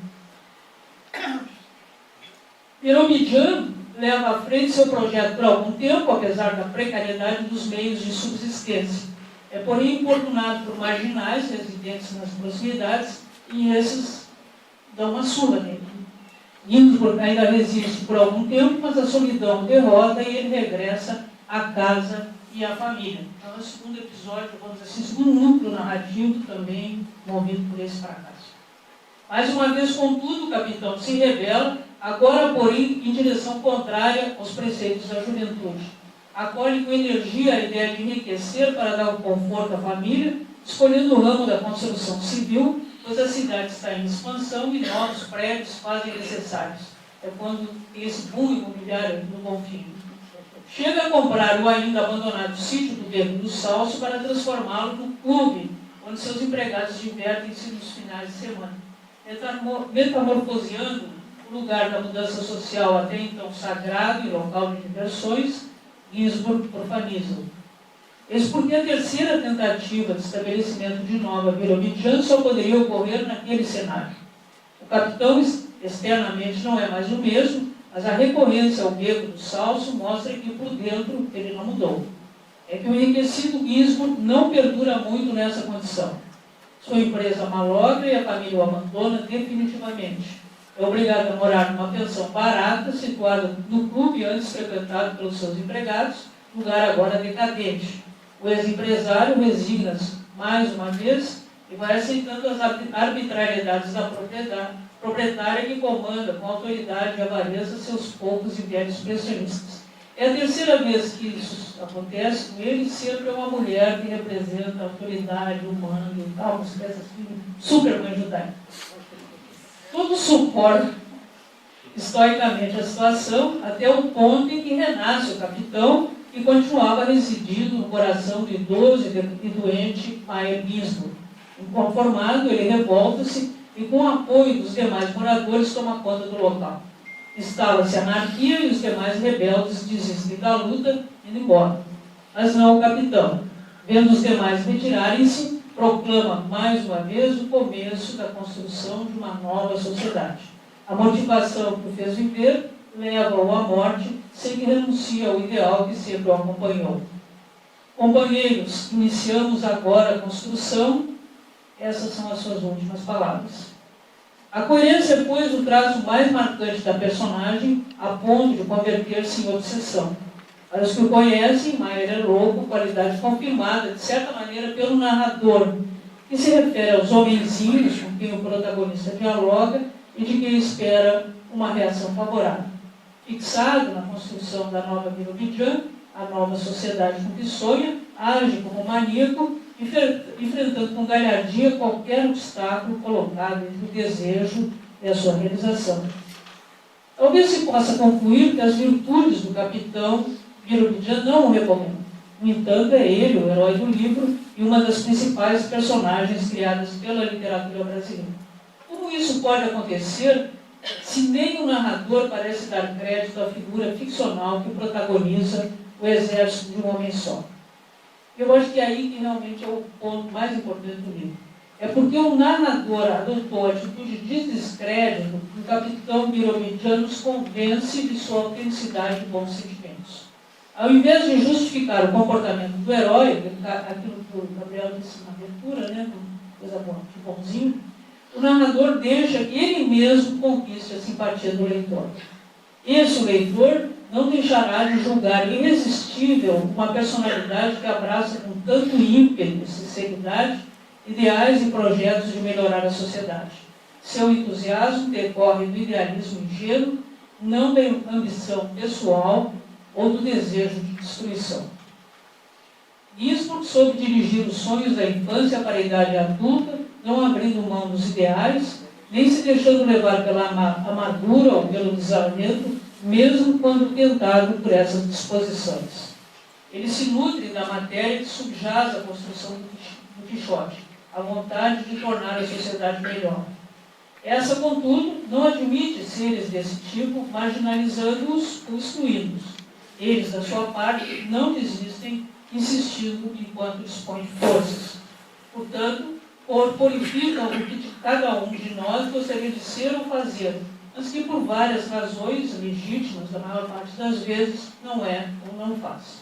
Birobidjan leva à frente seu projeto por algum tempo, apesar da precariedade dos meios de subsistência. É, porém, importunado por marginais residentes nas proximidades, e esses dão uma surra nele. Ginsburg ainda resiste por algum tempo, mas a solidão derrota e ele regressa à casa e à família. Então, é o segundo episódio, vamos dizer assim, o segundo núcleo narrativo também movido por esse fracasso. Mais uma vez, contudo, o capitão se rebela, agora, porém, em direção contrária aos preceitos da juventude. Acolhe com energia a ideia de enriquecer para dar um conforto à família, escolhendo o ramo da construção civil, pois a cidade está em expansão e novos prédios fazem necessários. É quando tem esse boom imobiliário no Bonfim. Chega a comprar o ainda abandonado sítio do Beco do Salso para transformá-lo num clube, onde seus empregados divertem-se nos finais de semana, metamorfoseando o lugar da mudança social até então sagrado e local de diversões. Ginsburg profaniza. Eis porque a terceira tentativa de estabelecimento de Nova Birobidjan só poderia ocorrer naquele cenário. O capitão externamente não é mais o mesmo, mas a recorrência ao Beco do Salso mostra que por dentro ele não mudou. É que o enriquecido Ginsburg não perdura muito nessa condição. Sua empresa malogra e a família o abandona definitivamente. É obrigado a morar numa pensão barata, situada no clube antes frequentado pelos seus empregados, lugar agora decadente. O ex-empresário resigna-se mais uma vez e vai aceitando as arbitrariedades da proprietária que comanda com autoridade e avareza seus poucos e velhos pensionistas. É a terceira vez que isso acontece com ele, sempre é uma mulher que representa a autoridade humana e tal, uma espécie assim, super mãe judaica. Tudo suporta estoicamente a situação até o ponto em que renasce o capitão e continuava residindo no coração do idoso e doente Meyer Ginsburg. Inconformado, ele revolta-se e, com o apoio dos demais moradores, toma conta do local. Instala-se a anarquia e os demais rebeldes desistem da luta, indo embora. Mas não o capitão. Vendo os demais retirarem-se, proclama mais uma vez o começo da construção de uma nova sociedade. A motivação que o fez viver leva-o à morte, sem que renuncie ao ideal que sempre o acompanhou. Companheiros, iniciamos agora a construção. Essas são as suas últimas palavras. A coerência, pois, o traço mais marcante da personagem, a ponto de converter-se em obsessão. Para os que o conhecem, Maier é louco, qualidade confirmada, de certa maneira, pelo narrador, que se refere aos homenzinhos com quem o protagonista dialoga e de quem espera uma reação favorável. Fixado na construção da nova Birobidjan, a nova sociedade com que sonha, age como maníaco, enfrentando com galhardia qualquer obstáculo colocado entre o desejo e a sua realização. Talvez se possa concluir que as virtudes do capitão Birobidjan não o recomendam. No entanto, é ele o herói do livro e uma das principais personagens criadas pela literatura brasileira. Como isso pode acontecer se nem o narrador parece dar crédito à figura ficcional que protagoniza o exército de um homem só? Eu acho que aí que realmente é o ponto mais importante do livro. É porque o narrador adotou a atitude de descrédito que o capitão Birobidjan nos convence de sua autenticidade e bons sentimentos. Ao invés de justificar o comportamento do herói, aquilo que o Gabriel disse na abertura, né, coisa boa, que bonzinho, o narrador deixa que ele mesmo conquiste a simpatia do leitor. Esse, o leitor, não deixará de julgar irresistível uma personalidade que abraça com tanto ímpeto e sinceridade ideais e projetos de melhorar a sociedade. Seu entusiasmo decorre do idealismo ingênuo, não da ambição pessoal ou do desejo de destruição. Ginsburg soube dirigir os sonhos da infância para a idade adulta, não abrindo mão dos ideais, nem se deixando levar pela amargura ou pelo desalento, mesmo quando tentado por essas disposições. Ele se nutre da matéria que subjaz a construção do Quixote, a vontade de tornar a sociedade melhor. Essa, contudo, não admite seres desse tipo, marginalizando-os ou excluindo-os. Eles, da sua parte, não desistem, insistindo enquanto dispõem de forças. Portanto, corporificam o que cada um de nós gostaria de ser ou fazer, mas que por várias razões legítimas, da maior parte das vezes, não é ou não faz.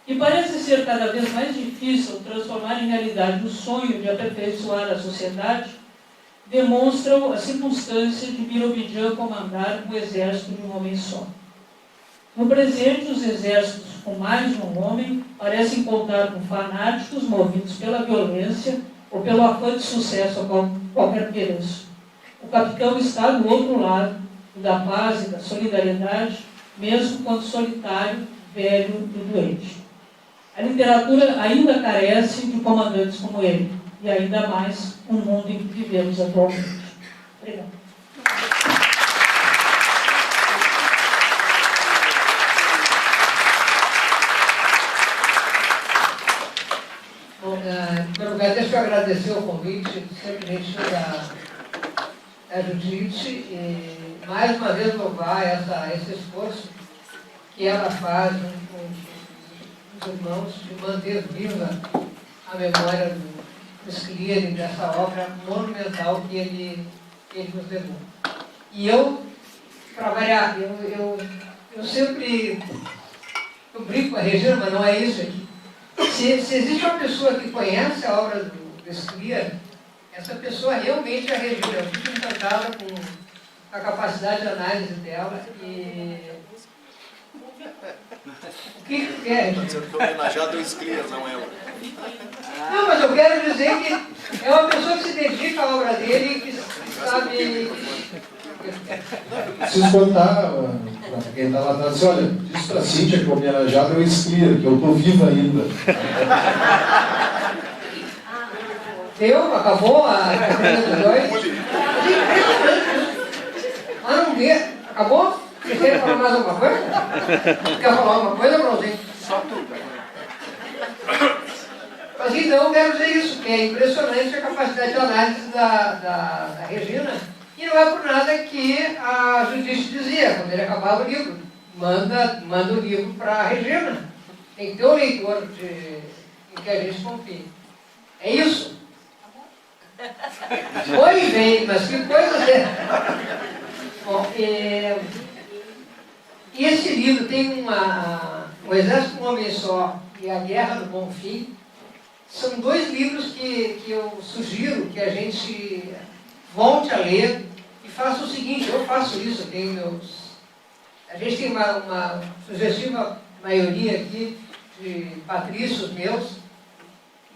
E parece ser cada vez mais difícil transformar em realidade o sonho de aperfeiçoar a sociedade, demonstram a circunstância de Birobidjan comandar o exército de um homem só. No presente, os exércitos com mais de um homem parecem contar com fanáticos movidos pela violência ou pelo afã de sucesso a qualquer preço. O capitão está do outro lado, da paz e da solidariedade, mesmo quando solitário, velho e doente. A literatura ainda carece de comandantes como ele, e ainda mais no mundo em que vivemos atualmente. Obrigada. Bom, em primeiro lugar, deixa eu agradecer o convite, sempre gentil da Judite, e mais uma vez louvar esse esforço que ela faz com os irmãos de manter viva a memória do Scriabin e dessa obra monumental que ele nos levou. E eu, para variar, eu sempre brinco com a Regina, mas não é isso aqui. Se existe uma pessoa que conhece a obra do Scriabin, essa pessoa realmente é a Regina. Eu fico encantada com a capacidade de análise dela. E o que tu quer, Regina? Está dizendo que o homenageado é o Scriabin, não eu. Não, mas eu quero dizer que é uma pessoa que se dedica à obra dele e que sabe... Preciso contar para quem está lá atrás, assim, olha, diz para a Cíntia que o homenageado é o Scriabin, que eu estou viva ainda. Deu? Acabou a campanha dos dois? Ah, não vê? Acabou? Você quer falar mais alguma coisa? Quer falar alguma coisa, Bronzinho? Só tu. Mas então eu quero dizer isso, que é impressionante a capacidade de análise da Regina. E não é por nada que a Judite dizia, quando ele acabava o livro, manda o livro para a Regina. Tem que ter um leitor em que a gente confie. É isso. Foi bem, mas que coisa é. Bom, e esse livro tem O Exército de um Homem Só e A Guerra do Bom Fim. São dois livros que eu sugiro que a gente volte a ler e faça o seguinte, eu faço isso, eu tenho meus... A gente tem uma sugestiva maioria aqui de patrícios meus,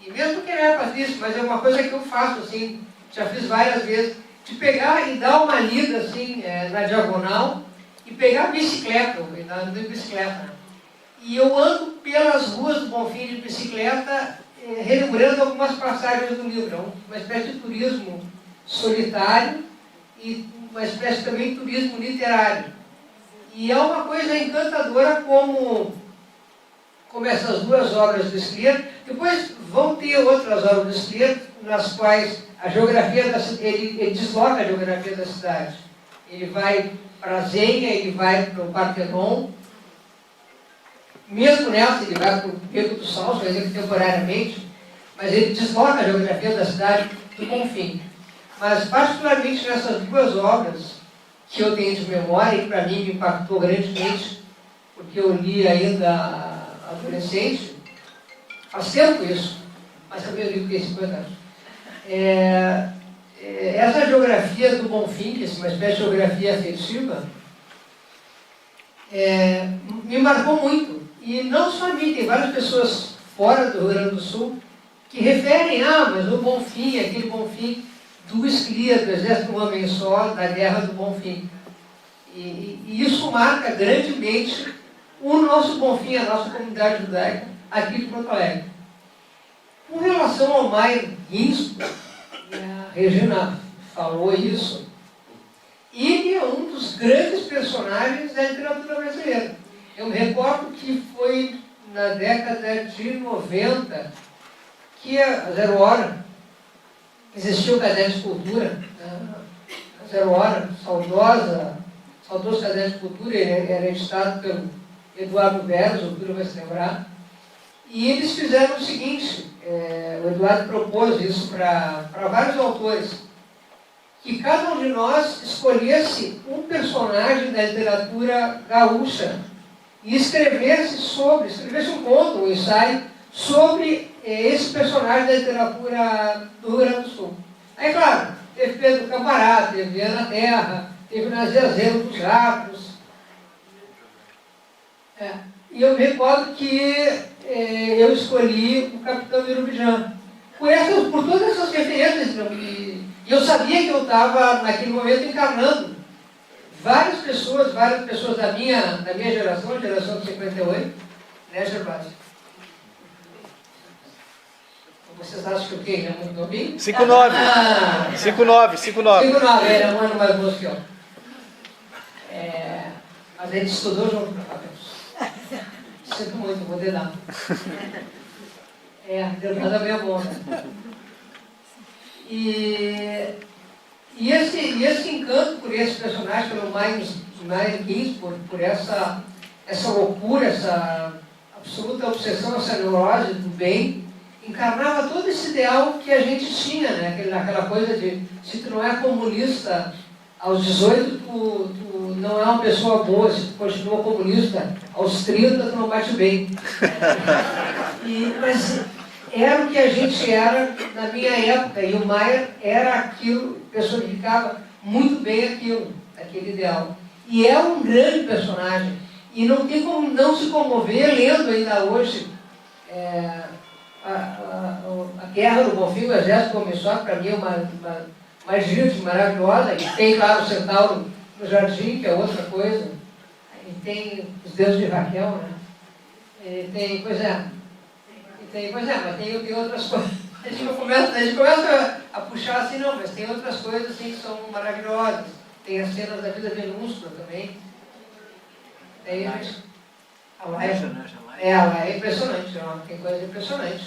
e mesmo que não é patrício, mas é uma coisa que eu faço, assim, já fiz várias vezes, de pegar e dar uma lida, assim, na diagonal, e pegar a bicicleta, eu ando de bicicleta, e eu ando pelas ruas do Bonfim de bicicleta, relembrando algumas passagens do livro, uma espécie de turismo solitário e uma espécie também de turismo literário. E é uma coisa encantadora como essas duas obras do Scriabin. Depois vão ter outras obras do Scriabin, nas quais a geografia da cidade, ele desloca a geografia da cidade. Ele vai para a Zenha, ele vai para o Parthenon. Mesmo nessa, ele vai para o Beco do Sal, por exemplo, temporariamente, mas ele desloca a geografia da cidade do Bonfim. Mas, particularmente nessas duas obras, que eu tenho de memória, e para mim me impactou grandemente, porque eu li ainda adolescente, faz tempo isso, mas também eu li porque 50 anos. Essa geografia do Bonfim, que é uma espécie de geografia afetiva, me marcou muito. E não só a mim, tem várias pessoas fora do Rio Grande do Sul que referem, mas o Bonfim, aquele Bonfim do Scriabin, do Exército do Homem Só, da Guerra do Bonfim. E isso marca grandemente o nosso Bonfim, a nossa comunidade judaica aqui de Porto Alegre. Com relação ao Maier Ginsburg, a Regina falou isso, ele é um dos grandes personagens da literatura brasileira. Eu me recordo que foi na década de 90 que a Zero Hora existiu o Caderno de Cultura, a Zero Hora, saudoso Caderno de Cultura, ele era editado pelo Eduardo Veros, o Túlio vai se lembrar, e eles fizeram o seguinte, o Eduardo propôs isso para vários autores, que cada um de nós escolhesse um personagem da literatura gaúcha e escrevesse um conto, um ensaio, sobre esse personagem da literatura do Rio Grande do Sul. Aí, claro, teve Pedro Cambará, teve Ana Terra, teve Nazir Azevedo dos Rapos. E eu me recordo que eu escolhi o Capitão Birubijan. Por todas essas referências, e eu sabia que eu estava, naquele momento, encarnando várias pessoas da minha geração, geração de 58, né, Gervásio? Vocês acham que eu fiquei muito novinho? 59. 59. 59, era um ano mais moço que eu. Mas a gente estudou junto, meu Deus. Sinto muito, vou dedar. Dedada é bom, né? E esse encanto por esse personagem, pelo Maier Ginsburg, por essa loucura, essa absoluta obsessão, essa neurose do bem, encarnava todo esse ideal que a gente tinha, né? Aquela coisa de, se tu não é comunista aos 18, tu não é uma pessoa boa, se tu continua comunista aos 30, tu não bate bem. Mas era o que a gente era na minha época, e o Maier era aquilo, personificava muito bem aquele ideal. E é um grande personagem, e não tem como não se comover lendo ainda hoje a Guerra do Bonfim, o Exército do Homem Só, para mim é uma gíria maravilhosa, e tem, claro, o Centauro no Jardim, que é outra coisa, e tem os deuses de Raquel, né? Mas tem outras coisas. A gente começa a puxar assim, não, mas tem outras coisas assim que são maravilhosas. Tem as cenas da vida minúscula também. A lá é impressionante, tem coisa impressionante.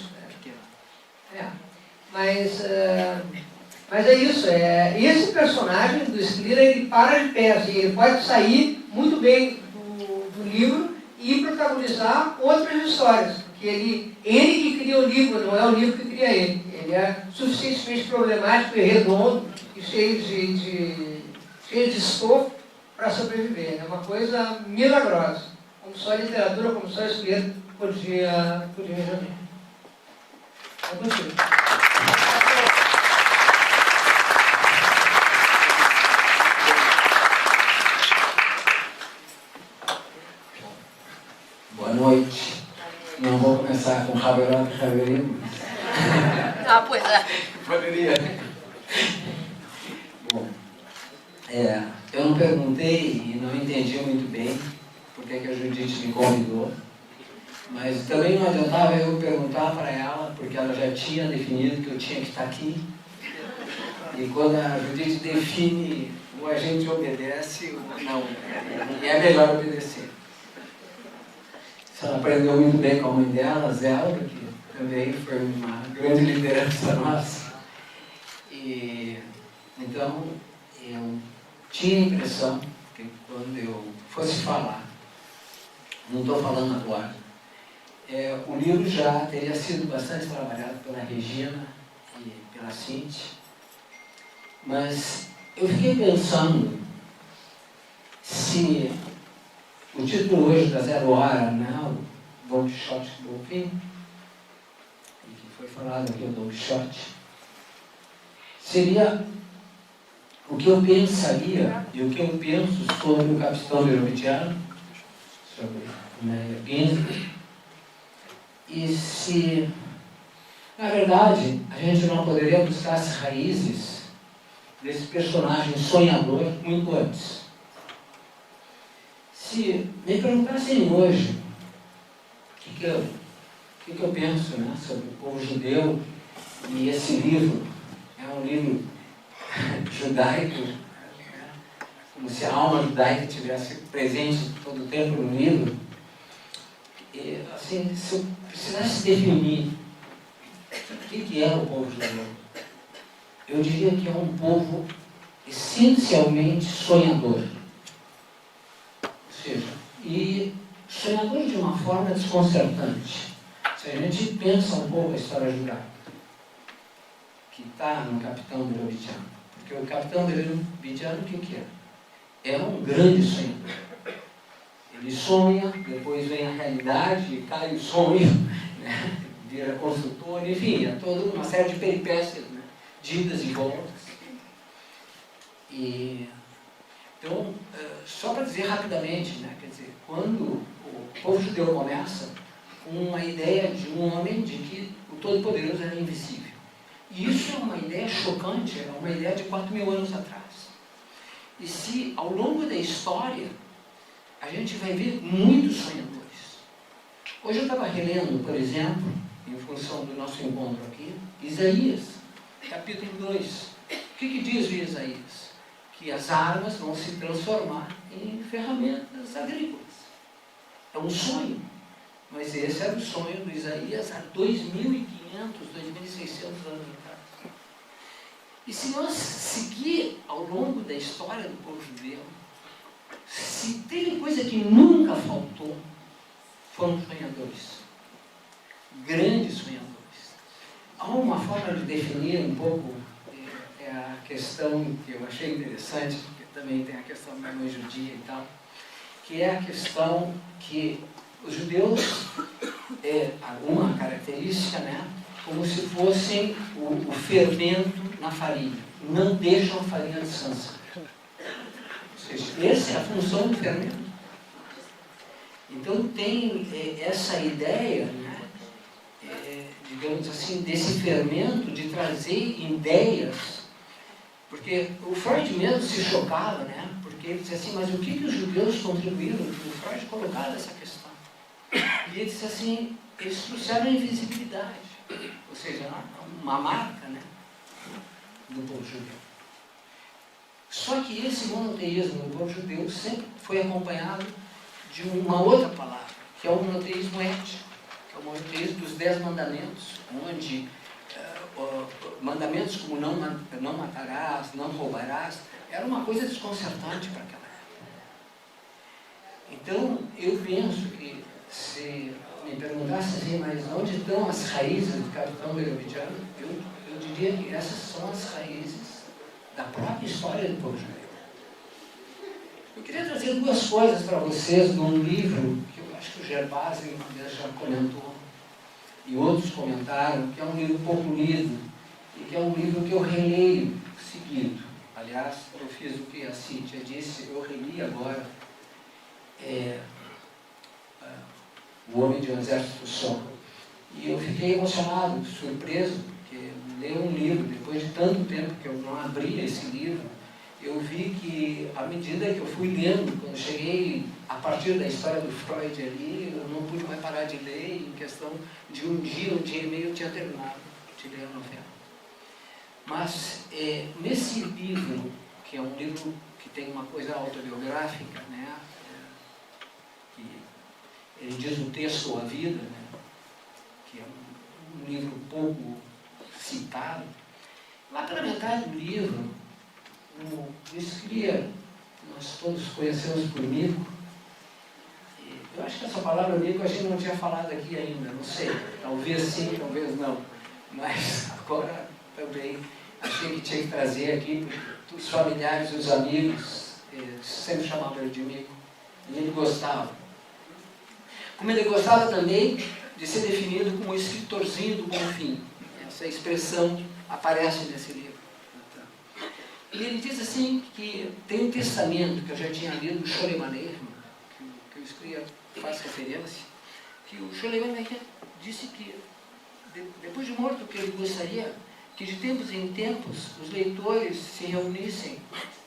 Mas é isso, esse personagem do Scriabin, ele para de pé, assim, ele pode sair muito bem do livro e protagonizar outras histórias, porque ele que cria o livro, não é o livro que cria ele. Ele é suficientemente problemático e redondo e cheio de estofo para sobreviver. É uma coisa milagrosa, como só a literatura, como só a escrita podia resolver. É possível. com Rabelais e Rabelino. Ah, pois é. Poderia. Bom, eu não perguntei e não entendi muito bem porque que a Judite me convidou, mas também não adiantava eu perguntar para ela, porque ela já tinha definido que eu tinha que estar aqui. E quando a Judite define, ou a gente obedece ou não. E é melhor obedecer. Ela aprendeu muito bem com a mãe dela, Zelda, que também foi uma grande liderança nossa. E, então, eu tinha a impressão que quando eu fosse falar, não estou falando agora, o livro já teria sido bastante trabalhado pela Regina e pela Cintia, mas eu fiquei pensando se o título hoje da Zero Hora, né, o Don Quixote do Fim, e que foi falado aqui, o Don Quixote, seria o que eu pensaria e o que eu penso sobre o capitão Merovingiano, sobre Amélia Ginsburg, e se, na verdade, a gente não poderia buscar as raízes desse personagem sonhador muito antes. Se me perguntassem hoje o que eu penso, né, sobre o povo judeu, e esse livro é um livro judaico, né, como se a alma judaica estivesse presente todo o tempo no livro, e, assim, se eu precisasse definir o que é o povo judeu, eu diria que é um povo essencialmente sonhador. Ou seja, e sonhador de uma forma desconcertante. Se a gente pensa um pouco a história judaica, que está no Capitão Merovingiano, porque o Capitão Merovingiano, o que é? É um grande sonhador. Ele sonha, depois vem a realidade, cai o sonho, né? Vira consultor, enfim, é toda uma série de peripécias, né? De idas e voltas. E, então, só para dizer rapidamente, né? Quer dizer, quando o povo judeu começa com uma ideia de um homem de que o Todo-Poderoso era invisível. E isso é uma ideia chocante, é uma ideia de 4.000 anos atrás. E se, ao longo da história, a gente vai ver muitos sonhadores. Hoje eu estava relendo, por exemplo, em função do nosso encontro aqui, Isaías, capítulo 2. O que diz o Isaías? Que as armas vão se transformar em ferramentas agrícolas. É um sonho. Mas esse era o sonho do Isaías há 2.500, 2.600 anos atrás. E se nós seguir ao longo da história do povo judeu, se teve coisa que nunca faltou, foram sonhadores. Grandes sonhadores. Há uma forma de definir um pouco a questão que eu achei interessante, porque também tem a questão da mãe judia e tal, que é a questão que os judeus, uma característica, né, como se fossem o fermento na farinha. Não deixam a farinha descansar. Ou seja, essa é a função do fermento. Então tem essa ideia, né, digamos assim, desse fermento de trazer ideias, porque o Freud mesmo se chocava, né, porque ele disse assim, mas o que os judeus contribuíram? O Freud colocava essa questão. E ele disse assim, eles trouxeram a invisibilidade, ou seja, uma marca, né, do povo judeu. Só que esse monoteísmo do povo judeu sempre foi acompanhado de uma outra palavra, que é o monoteísmo ético, que é o monoteísmo dos 10 mandamentos, onde mandamentos como não matarás, não roubarás, era uma coisa desconcertante para aquela época. Então, eu penso que se me perguntasse assim, mas onde estão as raízes do capitão Merovingiano, eu diria que essas são as raízes da própria história do povo judeu. Eu queria trazer duas coisas para vocês num livro que eu acho que o Gervásio uma vez já comentou, e outros comentaram, que é um livro pouco lido, e que é um livro que eu releio seguido. Aliás, eu fiz o que a Cíntia disse, eu reli agora O Homem de um Exército Só. E eu fiquei emocionado, surpreso, porque ler um livro, depois de tanto tempo que eu não abria esse livro, eu vi que, à medida que eu fui lendo, quando cheguei a partir da história do Freud ali, eu não pude mais parar de ler, em questão de um dia e meio eu tinha terminado de ler a novela. Mas, nesse livro, que é um livro que tem uma coisa autobiográfica, né, que ele diz o texto, a vida, né, que é um livro pouco citado, lá pela metade do livro, o Escria, nós todos conhecemos por mico. Eu acho que essa palavra mico a gente não tinha falado aqui ainda, não sei, talvez sim, talvez não, mas agora também achei que tinha que trazer aqui, porque os familiares e os amigos sempre chamavam ele de mico, e ele gostava. Como ele gostava também de ser definido como o escritorzinho do Bonfim, essa expressão aparece nesse livro. E ele diz assim que tem um testamento que eu já tinha lido do Scholemaner, que o Escria faz referência, que o Scholemaner disse que, depois de morto, que ele gostaria que de tempos em tempos os leitores se reunissem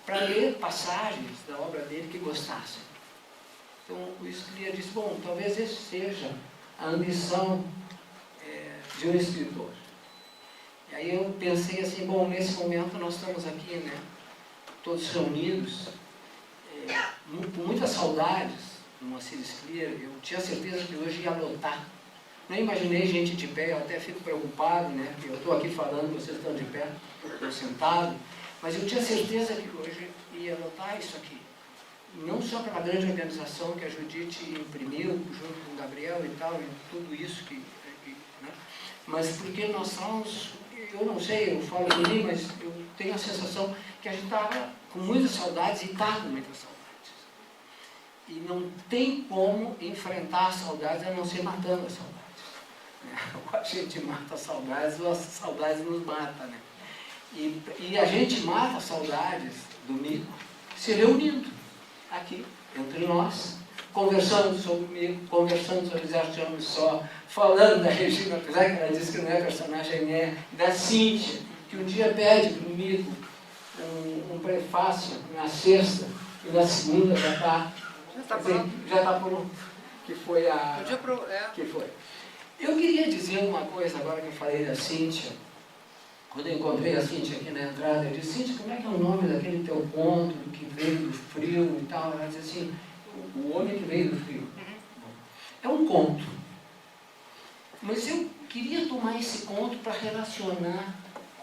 para ler passagens da obra dele que gostassem. Então o Escria disse, bom, talvez esse seja a ambição de um escritor. E aí eu pensei assim, bom, nesse momento nós estamos aqui, né, todos reunidos, com muitas saudades do Moacir Scliar. Eu tinha certeza que hoje ia lotar. Não imaginei gente de pé, eu até fico preocupado, né, porque eu estou aqui falando, vocês estão de pé, eu sentado, mas eu tinha certeza que hoje ia lotar isso aqui. Não só pela grande organização que a Judite imprimiu, junto com o Gabriel e tal, e tudo isso né, mas porque nós somos... Eu não sei, eu falo de mim, mas eu tenho a sensação que a gente estava com muitas saudades e está com muitas saudades. E não tem como enfrentar as saudades a não ser matando as saudades. Ou a gente mata as saudades ou as saudades nos matam, né? E a gente mata as saudades do mico se reunindo aqui, entre nós, conversando sobre o mico, conversando sobre os artigos só, falando da Regina, apesar que ela disse que não é personagem, da Cíntia, que um dia pede para o mico um prefácio na sexta, e na segunda já está pronto. Que foi a... Que foi. Eu queria dizer uma coisa agora que eu falei da Cíntia. Quando eu encontrei a Cíntia aqui na entrada, eu disse, Cíntia, como é que é o nome daquele teu conto que veio do frio e tal? Ela disse assim, o homem que veio do frio. É um conto. Mas eu queria tomar esse conto para relacionar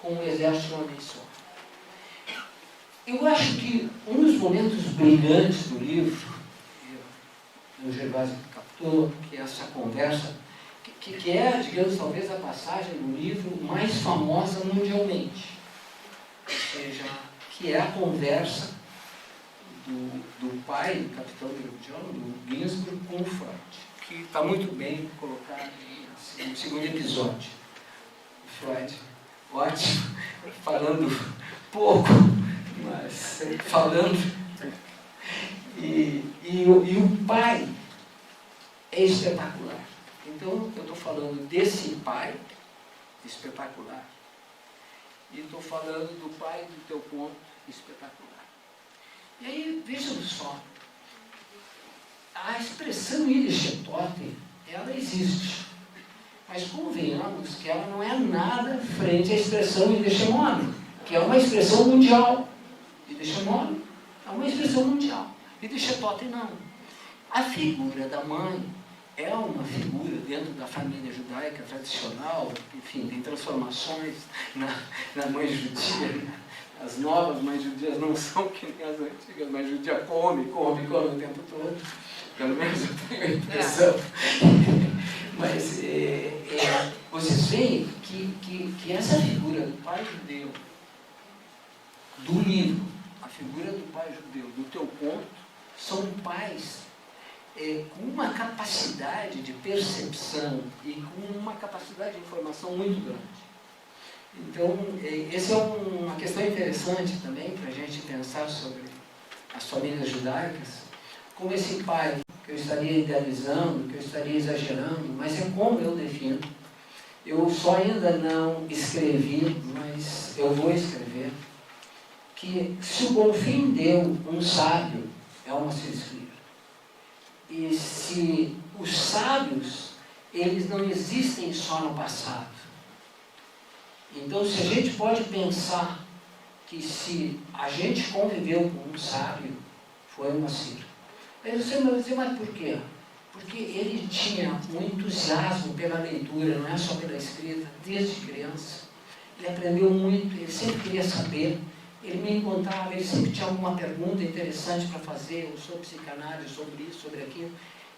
com o Exército de uma Vez Só. Eu acho que um dos momentos brilhantes do livro, o Gervásio captou, que é essa conversa, que é, digamos, talvez a passagem do livro mais famosa mundialmente. Ou seja, que é a conversa do pai, do capitão John, do Ginsburg, com o Freud, que está muito bem colocado no segundo episódio. O Freud, ótimo, falando pouco, mas falando. E o pai é espetacular. Então, eu estou falando desse pai espetacular e estou falando do pai do teu conto espetacular. E aí, vejam só, a expressão Illichetote, ela existe, mas convenhamos que ela não é nada frente à expressão Illichemone, que é uma expressão mundial. Illichemone é uma expressão mundial. Illichetote não. A figura da mãe é uma figura dentro da família judaica tradicional, enfim, tem transformações na mãe judia, né? As novas mães judias não são que nem as antigas, mas judia come o tempo todo, pelo menos eu tenho a impressão. Mas vocês veem que essa figura do pai judeu, do livro, a figura do pai judeu, do teu conto, são pais com uma capacidade de percepção e com uma capacidade de informação muito grande. Então, essa é uma questão interessante também para a gente pensar sobre as famílias judaicas, como esse pai, que eu estaria idealizando, que eu estaria exagerando, mas é como eu defino Eu só ainda não escrevi, mas eu vou escrever, que se o Bonfim deu um sábio, é uma Cícero. E se os sábios, eles não existem só no passado. Então, se a gente pode pensar que se a gente conviveu com um sábio, foi uma Cícero. Aí você vai dizer, mas por quê? Porque ele tinha um entusiasmo pela leitura, não é só pela escrita, desde criança. Ele aprendeu muito, ele sempre queria saber, ele me encontrava, ele sempre tinha alguma pergunta interessante para fazer, ou sobre psicanálise, sobre isso, sobre aquilo.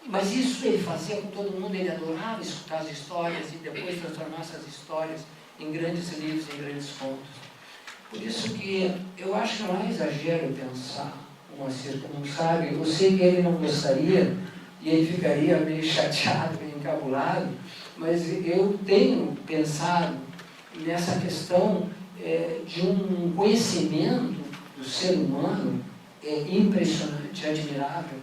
Mas isso ele fazia com todo mundo, ele adorava escutar as histórias e depois transformar essas histórias em grandes livros, em grandes contos. Por isso que eu acho que não é exagero pensar o Moacir como um sábio. Eu sei que ele não gostaria, e ele ficaria meio chateado, meio encabulado, mas eu tenho pensado nessa questão de um conhecimento do ser humano impressionante, admirável.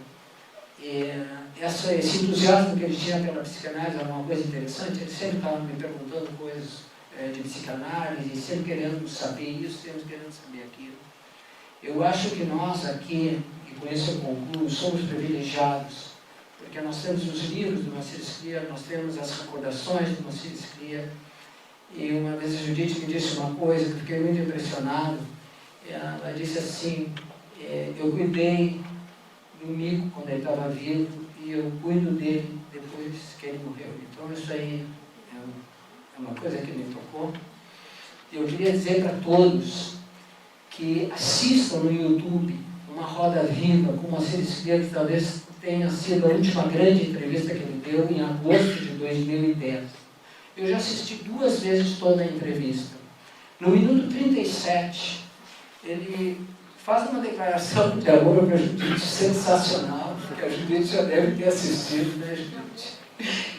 Esse entusiasmo que ele tinha pela psicanálise era uma coisa interessante, ele sempre estava me perguntando coisas de psicanálise, sempre querendo saber isso, sempre querendo saber aquilo. Eu acho que nós aqui, e com isso eu concluo, somos privilegiados, porque nós temos os livros do Moacir Scliar, nós temos as recordações do Moacir Scliar, e uma vez a Judite me disse uma coisa que eu fiquei muito impressionado. Ela disse assim, eu cuidei do Mico quando ele estava vivo e eu cuido dele depois que ele morreu. Então isso aí é uma coisa que me tocou. Eu queria dizer para todos que assistam no YouTube uma roda viva com o Moacir Scliar, que talvez tenha sido a última grande entrevista que ele deu em agosto de 2010. Eu já assisti 2 vezes toda a entrevista. No minuto 37, ele faz uma declaração de amor para a Judite sensacional, que a Judite já deve ter assistido, né, Judite?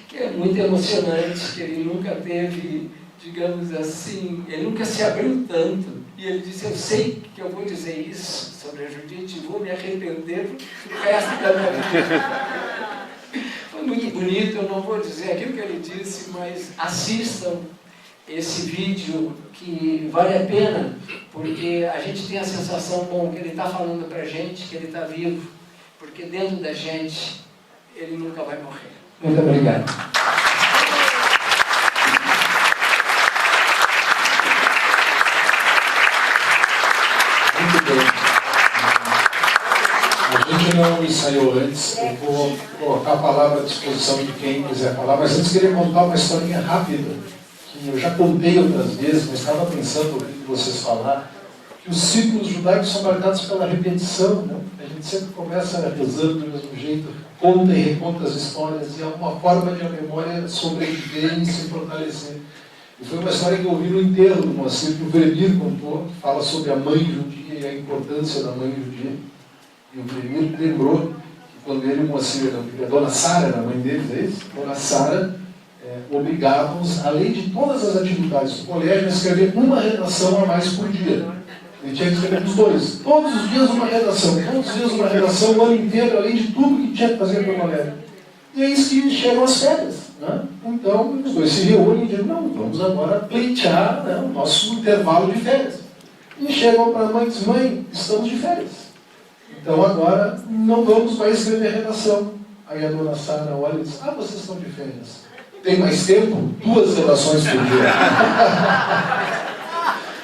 Que é muito emocionante, que ele nunca teve, digamos assim, ele nunca se abriu tanto. E ele disse, eu sei que eu vou dizer isso sobre a Judite e vou me arrepender pro resto da minha vida. Foi muito bonito, eu não vou dizer aquilo que ele disse, mas assistam esse vídeo que vale a pena, porque a gente tem a sensação, bom, que ele está falando para a gente, que ele está vivo, porque dentro da gente ele nunca vai morrer. Muito obrigado. Muito bem. A gente não ensaiou antes, eu vou colocar a palavra à disposição de quem quiser falar, mas antes queria contar uma historinha rápida, que eu já contei outras vezes, mas estava pensando ouvindo vocês falar, que os ciclos judaicos são marcados pela repetição, né? A gente sempre começa rezando do mesmo jeito, conta e reconta as histórias, e é uma forma de a memória sobreviver e se fortalecer. E foi uma história que eu ouvi no enterro do Moacir, que o Vermir contou, fala sobre a mãe judia e a importância da mãe judia. E o Vermir lembrou que quando ele e o Moacir, a dona Sara era a mãe deles, é isso? A dona Sara obrigava-os, além de todas as atividades do colégio, a escrever uma redação a mais por dia. Ele tinha que escrever os 2. Todos os dias uma redação, o ano inteiro, além de tudo que tinha que fazer para o colégio. E é isso que chegam as férias. Né? Então, os 2 se reúnem e dizem, não, vamos agora pleitear, né, o nosso intervalo de férias. E chegam para a mãe e dizem, mãe, estamos de férias. Então agora não vamos mais escrever redação. Aí a dona Sara olha e diz, vocês estão de férias. Tem mais tempo? 2 redações por dia.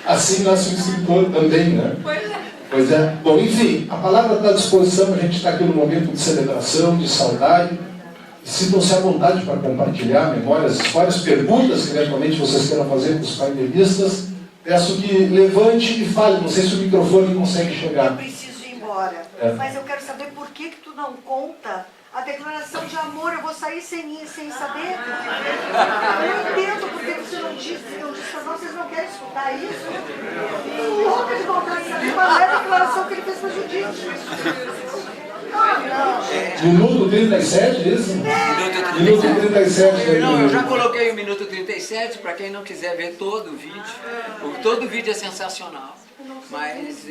Assim nasce um escritor também, né? Pois é. Bom, enfim, a palavra está à disposição, a gente está aqui no momento de celebração, de saudade. Sintam-se à vontade para compartilhar memórias, histórias, perguntas que eventualmente vocês queiram fazer para os painelistas. Peço que levante e fale, não sei se o microfone consegue chegar. Eu preciso ir embora, mas eu quero saber por que tu não conta a declaração de amor. Eu vou sair sem saber. Eu não entendo porque você não disse para nós, vocês não querem escutar isso? Estou louca de vontade de saber qual é a declaração que ele fez para a Judite. Minuto 37, isso? Minuto 37. Não, eu já coloquei o minuto 37, para quem não quiser ver todo o vídeo. Todo o vídeo é sensacional. Mas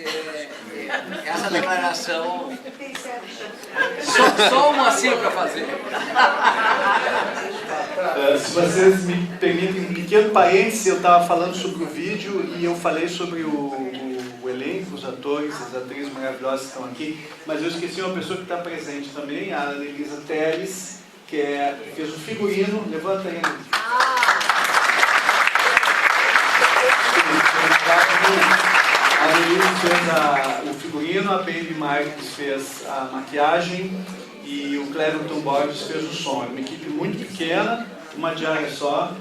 essa declaração... Só o Moacir para fazer. Se vocês me permitem um pequeno parênteses, eu estava falando sobre o vídeo e eu falei sobre o elenco, os atores, as atrizes maravilhosas que estão aqui, mas eu esqueci uma pessoa que está presente também, a Ana Elisa Teles, que fez o figurino. Levanta aí, Ana. A Denise fez o figurino, a Baby Marques fez a maquiagem e o Cleverton Borges fez o som. É uma equipe muito pequena, uma diária só,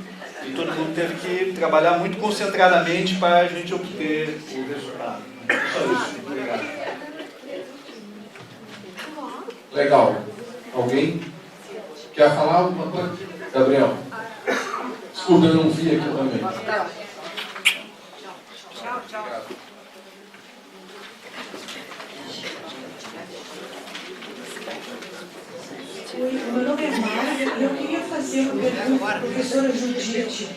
e todo mundo teve que trabalhar muito concentradamente para a gente obter o resultado. Só isso. Obrigado. Legal. Alguém quer falar alguma coisa? Gabriel. Desculpa, eu não vi aqui também. Tchau, tchau. Oi, meu nome é Mária e eu queria fazer uma pergunta para a professora Judite.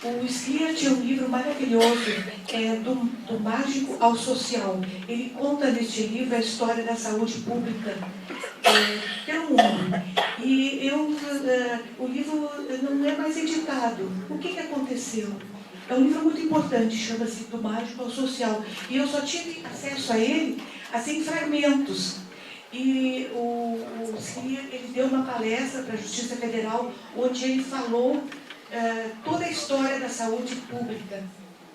O Sliert é um livro maravilhoso, do mágico ao social. Ele conta neste livro a história da saúde pública pelo mundo. E o livro não é mais editado. O que aconteceu? É um livro muito importante, chama-se Do Mágico ao Social. E eu só tive acesso a ele, assim, fragmentos. E o Sliert, ele deu uma palestra para a Justiça Federal, onde ele falou toda a história da saúde pública.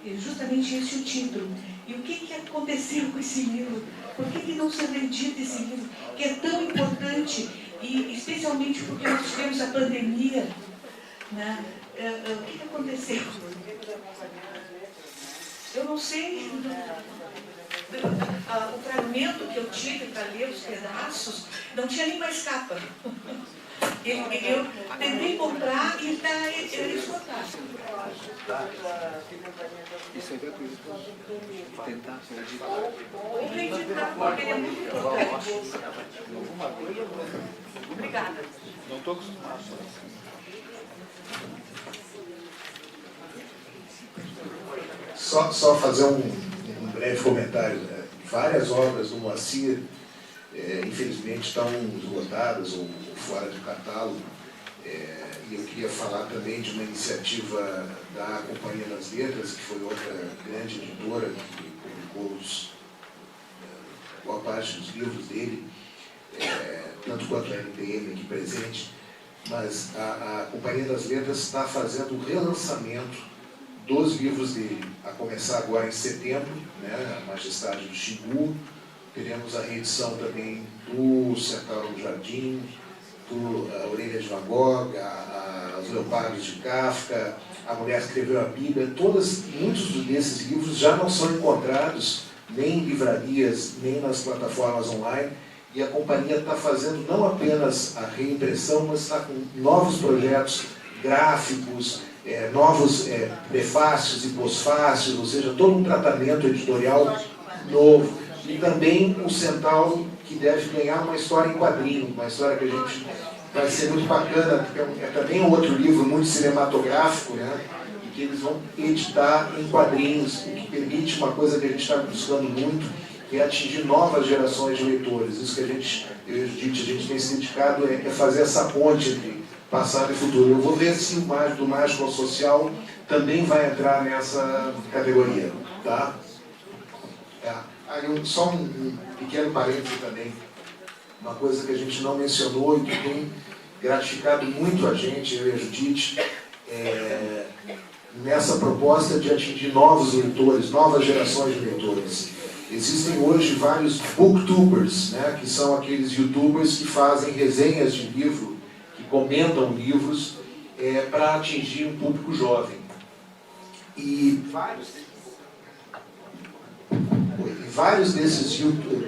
E justamente esse é o título. E o que aconteceu com esse livro? Por que não se acredita esse livro, que é tão importante, e especialmente porque nós tivemos a pandemia, né? O que aconteceu? Eu não sei. O fragmento que eu tive para ler os pedaços não tinha nem mais capa. Eu tentei comprar e está esgotado. Isso é gratuito. Tentar ser Vou acreditar, porque ele é muito importante. Obrigada. Não estou acostumado. Só fazer um breve comentário. Várias obras do Moacir, infelizmente, estão esgotadas ou fora de catálogo. E eu queria falar também de uma iniciativa da Companhia das Letras, que foi outra grande editora que publicou boa parte dos livros dele, tanto quanto a NPM aqui presente. Mas a Companhia das Letras está fazendo o relançamento dos livros dele, a começar agora em setembro, né, a Majestade do Xingu. Teremos a reedição também do Centauro do Jardim, a Orelha de Van Gogh, Os Leopardos de Kafka, A Mulher que Escreveu a Bíblia. Muitos desses livros já não são encontrados nem em livrarias, nem nas plataformas online, e a companhia está fazendo não apenas a reimpressão, mas está com novos projetos gráficos, novos prefácios e pós-fácios, ou seja, todo um tratamento editorial novo. E também o Centauro, que deve ganhar uma história em quadrinho, uma história que a gente vai ser muito bacana, porque é também um outro livro muito cinematográfico, né? E que eles vão editar em quadrinhos, o que permite uma coisa que a gente está buscando muito, que é atingir novas gerações de leitores. Isso que eu e a gente tem se dedicado é fazer essa ponte entre passado e futuro. Eu vou ver se o do mágico ao social também vai entrar nessa categoria, tá? Só um pequeno parêntese também, uma coisa que a gente não mencionou e que tem gratificado muito a gente, eu e a Judite, nessa proposta de atingir novos leitores, novas gerações de leitores. Existem hoje vários booktubers, né, que são aqueles youtubers que fazem resenhas de livro, que comentam livros para atingir um público jovem. E vários desses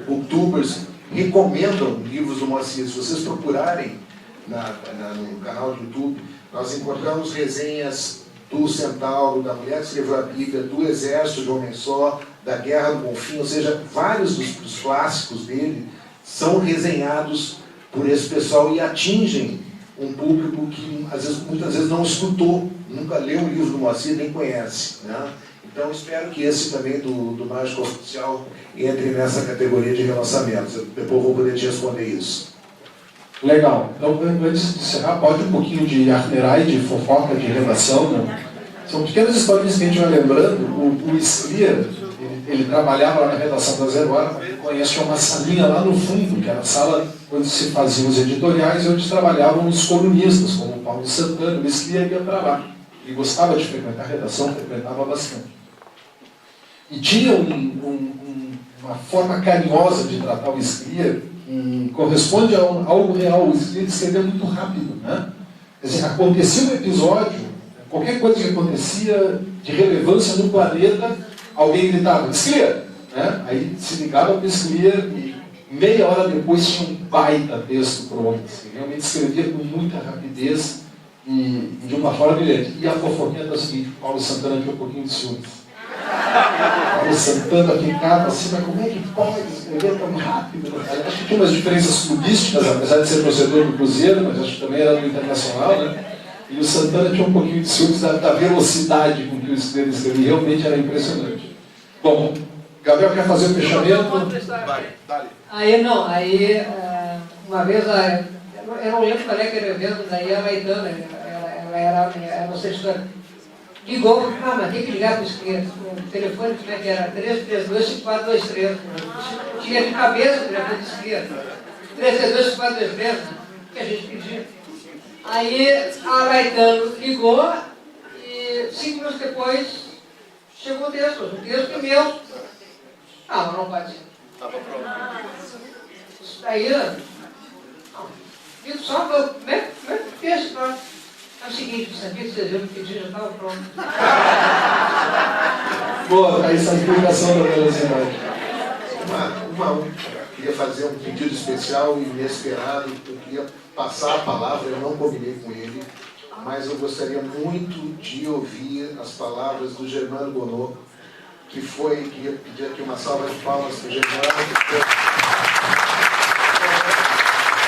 booktubers recomendam livros do Moacir. Se vocês procurarem no canal do YouTube, nós encontramos resenhas do Centauro, da Mulher que Escreveu a Bíblia, do Exército de Homem Só, da Guerra do Bonfim, ou seja, vários dos clássicos dele são resenhados por esse pessoal e atingem um público que muitas vezes não escutou, nunca leu um livro do Moacir, nem conhece, né? Então, espero que esse também do mágico oficial entre nessa categoria de relacionamentos. Eu depois vou poder te responder isso. Legal. Então, antes de encerrar, pode um pouquinho de Arnerai, de fofoca, de redação, né? São pequenas historinhas que a gente vai lembrando. O Scliar, ele trabalhava lá na redação da Zero Hora, ele conhece uma salinha lá no fundo, que era a sala onde se faziam os editoriais e onde trabalhavam os colunistas, como o Paulo Santana. O Scliar ia para lá. Ele gostava de frequentar a redação, frequentava bastante. E tinha uma forma carinhosa de tratar o Scliar, que corresponde a algo real. O Scliar escrevia muito rápido, né? Quer dizer, acontecia um episódio, qualquer coisa que acontecia de relevância no planeta, alguém gritava, Scliar! Né? Aí se ligava para o Scliar e meia hora depois tinha um baita texto pronto. Ele realmente escrevia com muita rapidez e de uma forma brilhante. E a fofoquinha da seguinte, Paulo Santana tinha um pouquinho de ciúmes. Paulo Santana ficava assim, mas como é que pode escrever tão rápido? Acho que tinha umas diferenças clubísticas, apesar de ser torcedor do Cruzeiro, mas acho que também era do Internacional, né? E o Santana tinha um pouquinho de ciúmes da velocidade com que o Scliar escrevia. Realmente era impressionante. Bom, Gabriel quer fazer o fechamento? Aí não, uma vez, eu não lembro qual é que era o evento, daí a Laitana, ela era uma assessora, ligou, mas tem que ligar para o telefone, como é que era? 332-5423. Tinha de cabeça o telefone do Scliar. 332-5423, né? Que a gente pedia. Aí a Laitano ligou e 5 minutos depois chegou o texto é meu. Ah, mas não pode ser. Estava pronto. Aí, digo só, como é que fez? É o seguinte, sabia que vocês viram que o pedido já estava pronto. Boa, aí essa explicação da velocidade. Queria fazer um pedido especial e inesperado. Eu queria passar a palavra, eu não combinei com ele, mas eu gostaria muito de ouvir as palavras do Germano Gonod, que foi, queria pedir aqui uma salva de palmas para o Germano, que foi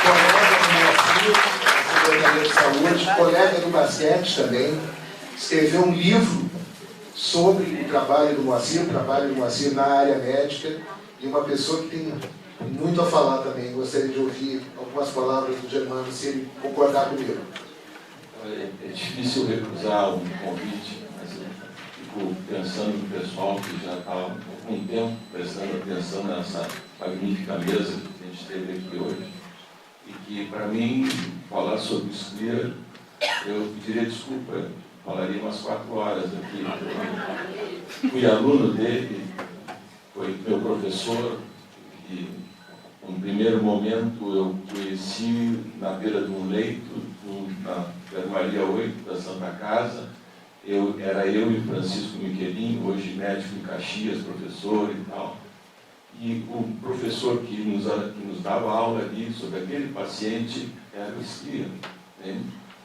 colega do Moacir, Secretaria de Saúde, colega do basquete também, escreveu um livro sobre o trabalho do Moacir na área médica, e uma pessoa que tem muito a falar também. Gostaria de ouvir algumas palavras do Germano, se ele concordar comigo. É difícil recusar um convite, mas eu fico pensando no pessoal que já está há algum tempo prestando atenção nessa magnífica mesa que a gente teve aqui hoje. E que, para mim, falar sobre o Scliar, eu pediria desculpa, falaria umas 4 horas aqui. Eu fui aluno dele, foi meu professor, e num primeiro momento eu conheci na beira de um leito, na enfermaria 8 da Santa Casa. Era eu e Francisco Miquelin, hoje médico em Caxias, professor e tal. E o professor que nos dava aula ali sobre aquele paciente era o Scliar, né?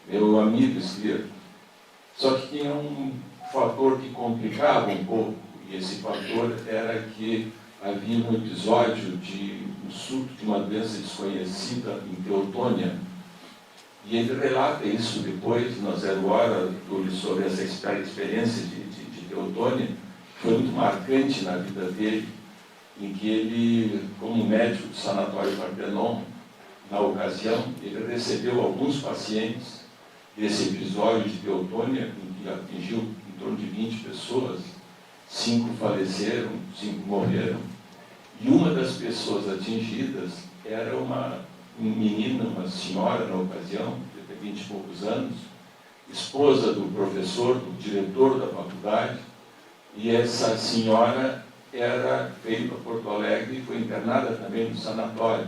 Meu amigo Scliar. Só que tinha um fator que complicava um pouco, e esse fator era que havia um episódio de um surto de uma doença desconhecida em Teutônia. E ele relata isso depois, na Zero Hora, sobre essa experiência de Teutônia, que foi muito marcante na vida dele, em que ele, como médico do Sanatório Partenon, na ocasião, ele recebeu alguns pacientes desse episódio de Teutônia, em que atingiu em torno de 20 pessoas, 5 faleceram, 5 morreram, e uma das pessoas atingidas era uma menina, uma senhora na ocasião, de 20 e poucos anos, esposa do professor, do diretor da faculdade, e essa senhora veio para Porto Alegre e foi internada também no sanatório,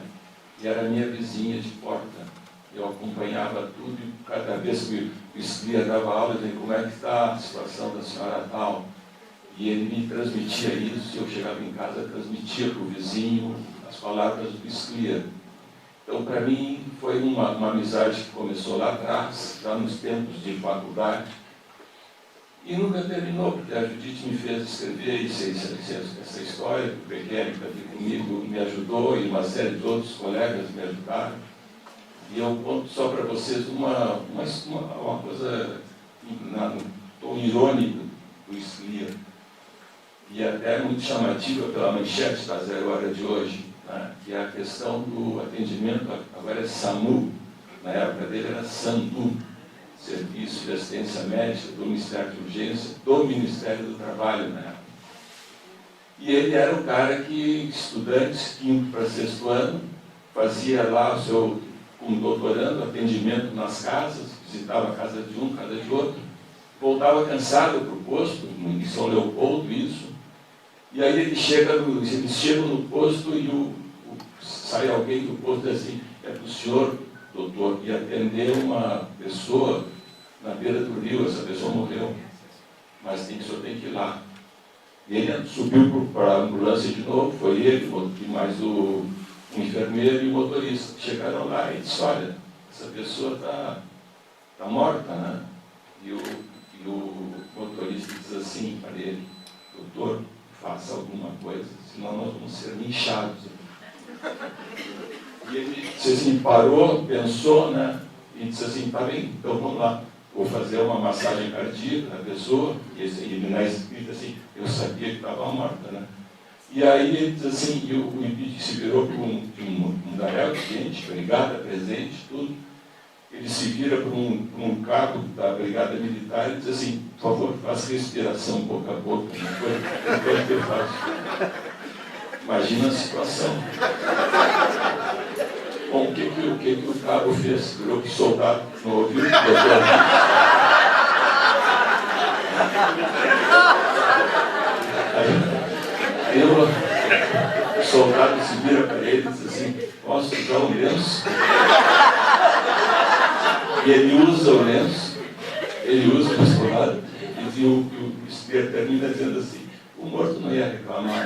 e era minha vizinha de porta. Eu acompanhava tudo e cada vez que o Scliar dava aula, eu dizia, como é que está a situação da senhora tal? E ele me transmitia isso, e eu chegava em casa, transmitia para o vizinho as palavras do Scliar. Então, para mim, foi uma amizade que começou lá atrás, já nos tempos de faculdade, e nunca terminou, porque a Judite me fez escrever essa história, o Bequeri está aqui comigo, me ajudou, e uma série de outros colegas me ajudaram. E eu conto só para vocês uma coisa, um tom irônico do Scliar. e até muito chamativa pela manchete da Zero Hora de hoje, né? Que é a questão do atendimento, agora é SAMU, na época dele era SANDU, Serviço de Assistência Médica do Ministério de Urgência, do Ministério do Trabalho, né? E ele era o cara que, estudantes, 5º para 6º ano, fazia lá o seu, como doutorando, atendimento nas casas, visitava a casa de um, casa de outro, voltava cansado para o posto, em São Leopoldo, isso, e aí eles chegam no posto e sai alguém do posto e diz assim, é para o senhor, doutor, e atender uma pessoa na beira do rio, essa pessoa morreu, mas o senhor tem que ir lá. E ele subiu para a ambulância de novo, foi ele, e mais o enfermeiro e o motorista. Chegaram lá e disse, olha, essa pessoa está morta, né? E o motorista diz assim para ele, doutor, faça alguma coisa, senão nós vamos ser linchados. E ele disse assim, parou, pensou, né? E disse assim, tá bem, então vamos lá. Vou fazer uma massagem cardíaca na pessoa, e na escrita assim, eu sabia que estava morta, né? E aí ele diz assim, o Ibid se virou para um mundaréu de gente, brigada presente, tudo. Ele se vira para um cabo da brigada militar e diz assim, por favor, faça respiração boca a boca, enquanto eu faço. Imagina a situação. Bom, o que o cabo fez? Virou que soldado no ouvido do doutor. Aí o soldado se vira para ele e diz assim, posso usar um lenço? E ele usa o lenço, ele usa o pistolado, e o Speer termina dizendo assim, o morto não ia reclamar.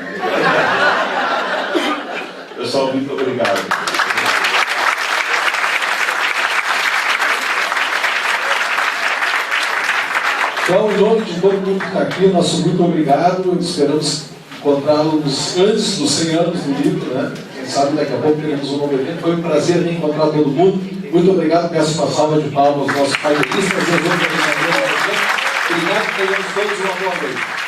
Pessoal, muito obrigado. Então, em nome de todo mundo que está aqui, nosso muito obrigado. Esperamos encontrá-los antes dos 100 anos do livro, né? Quem sabe daqui a pouco teremos um novo evento. Foi um prazer reencontrar todo mundo. Muito obrigado. Peço uma salva de palmas aos nossos painelistas. Obrigado, tenhamos todos uma boa noite.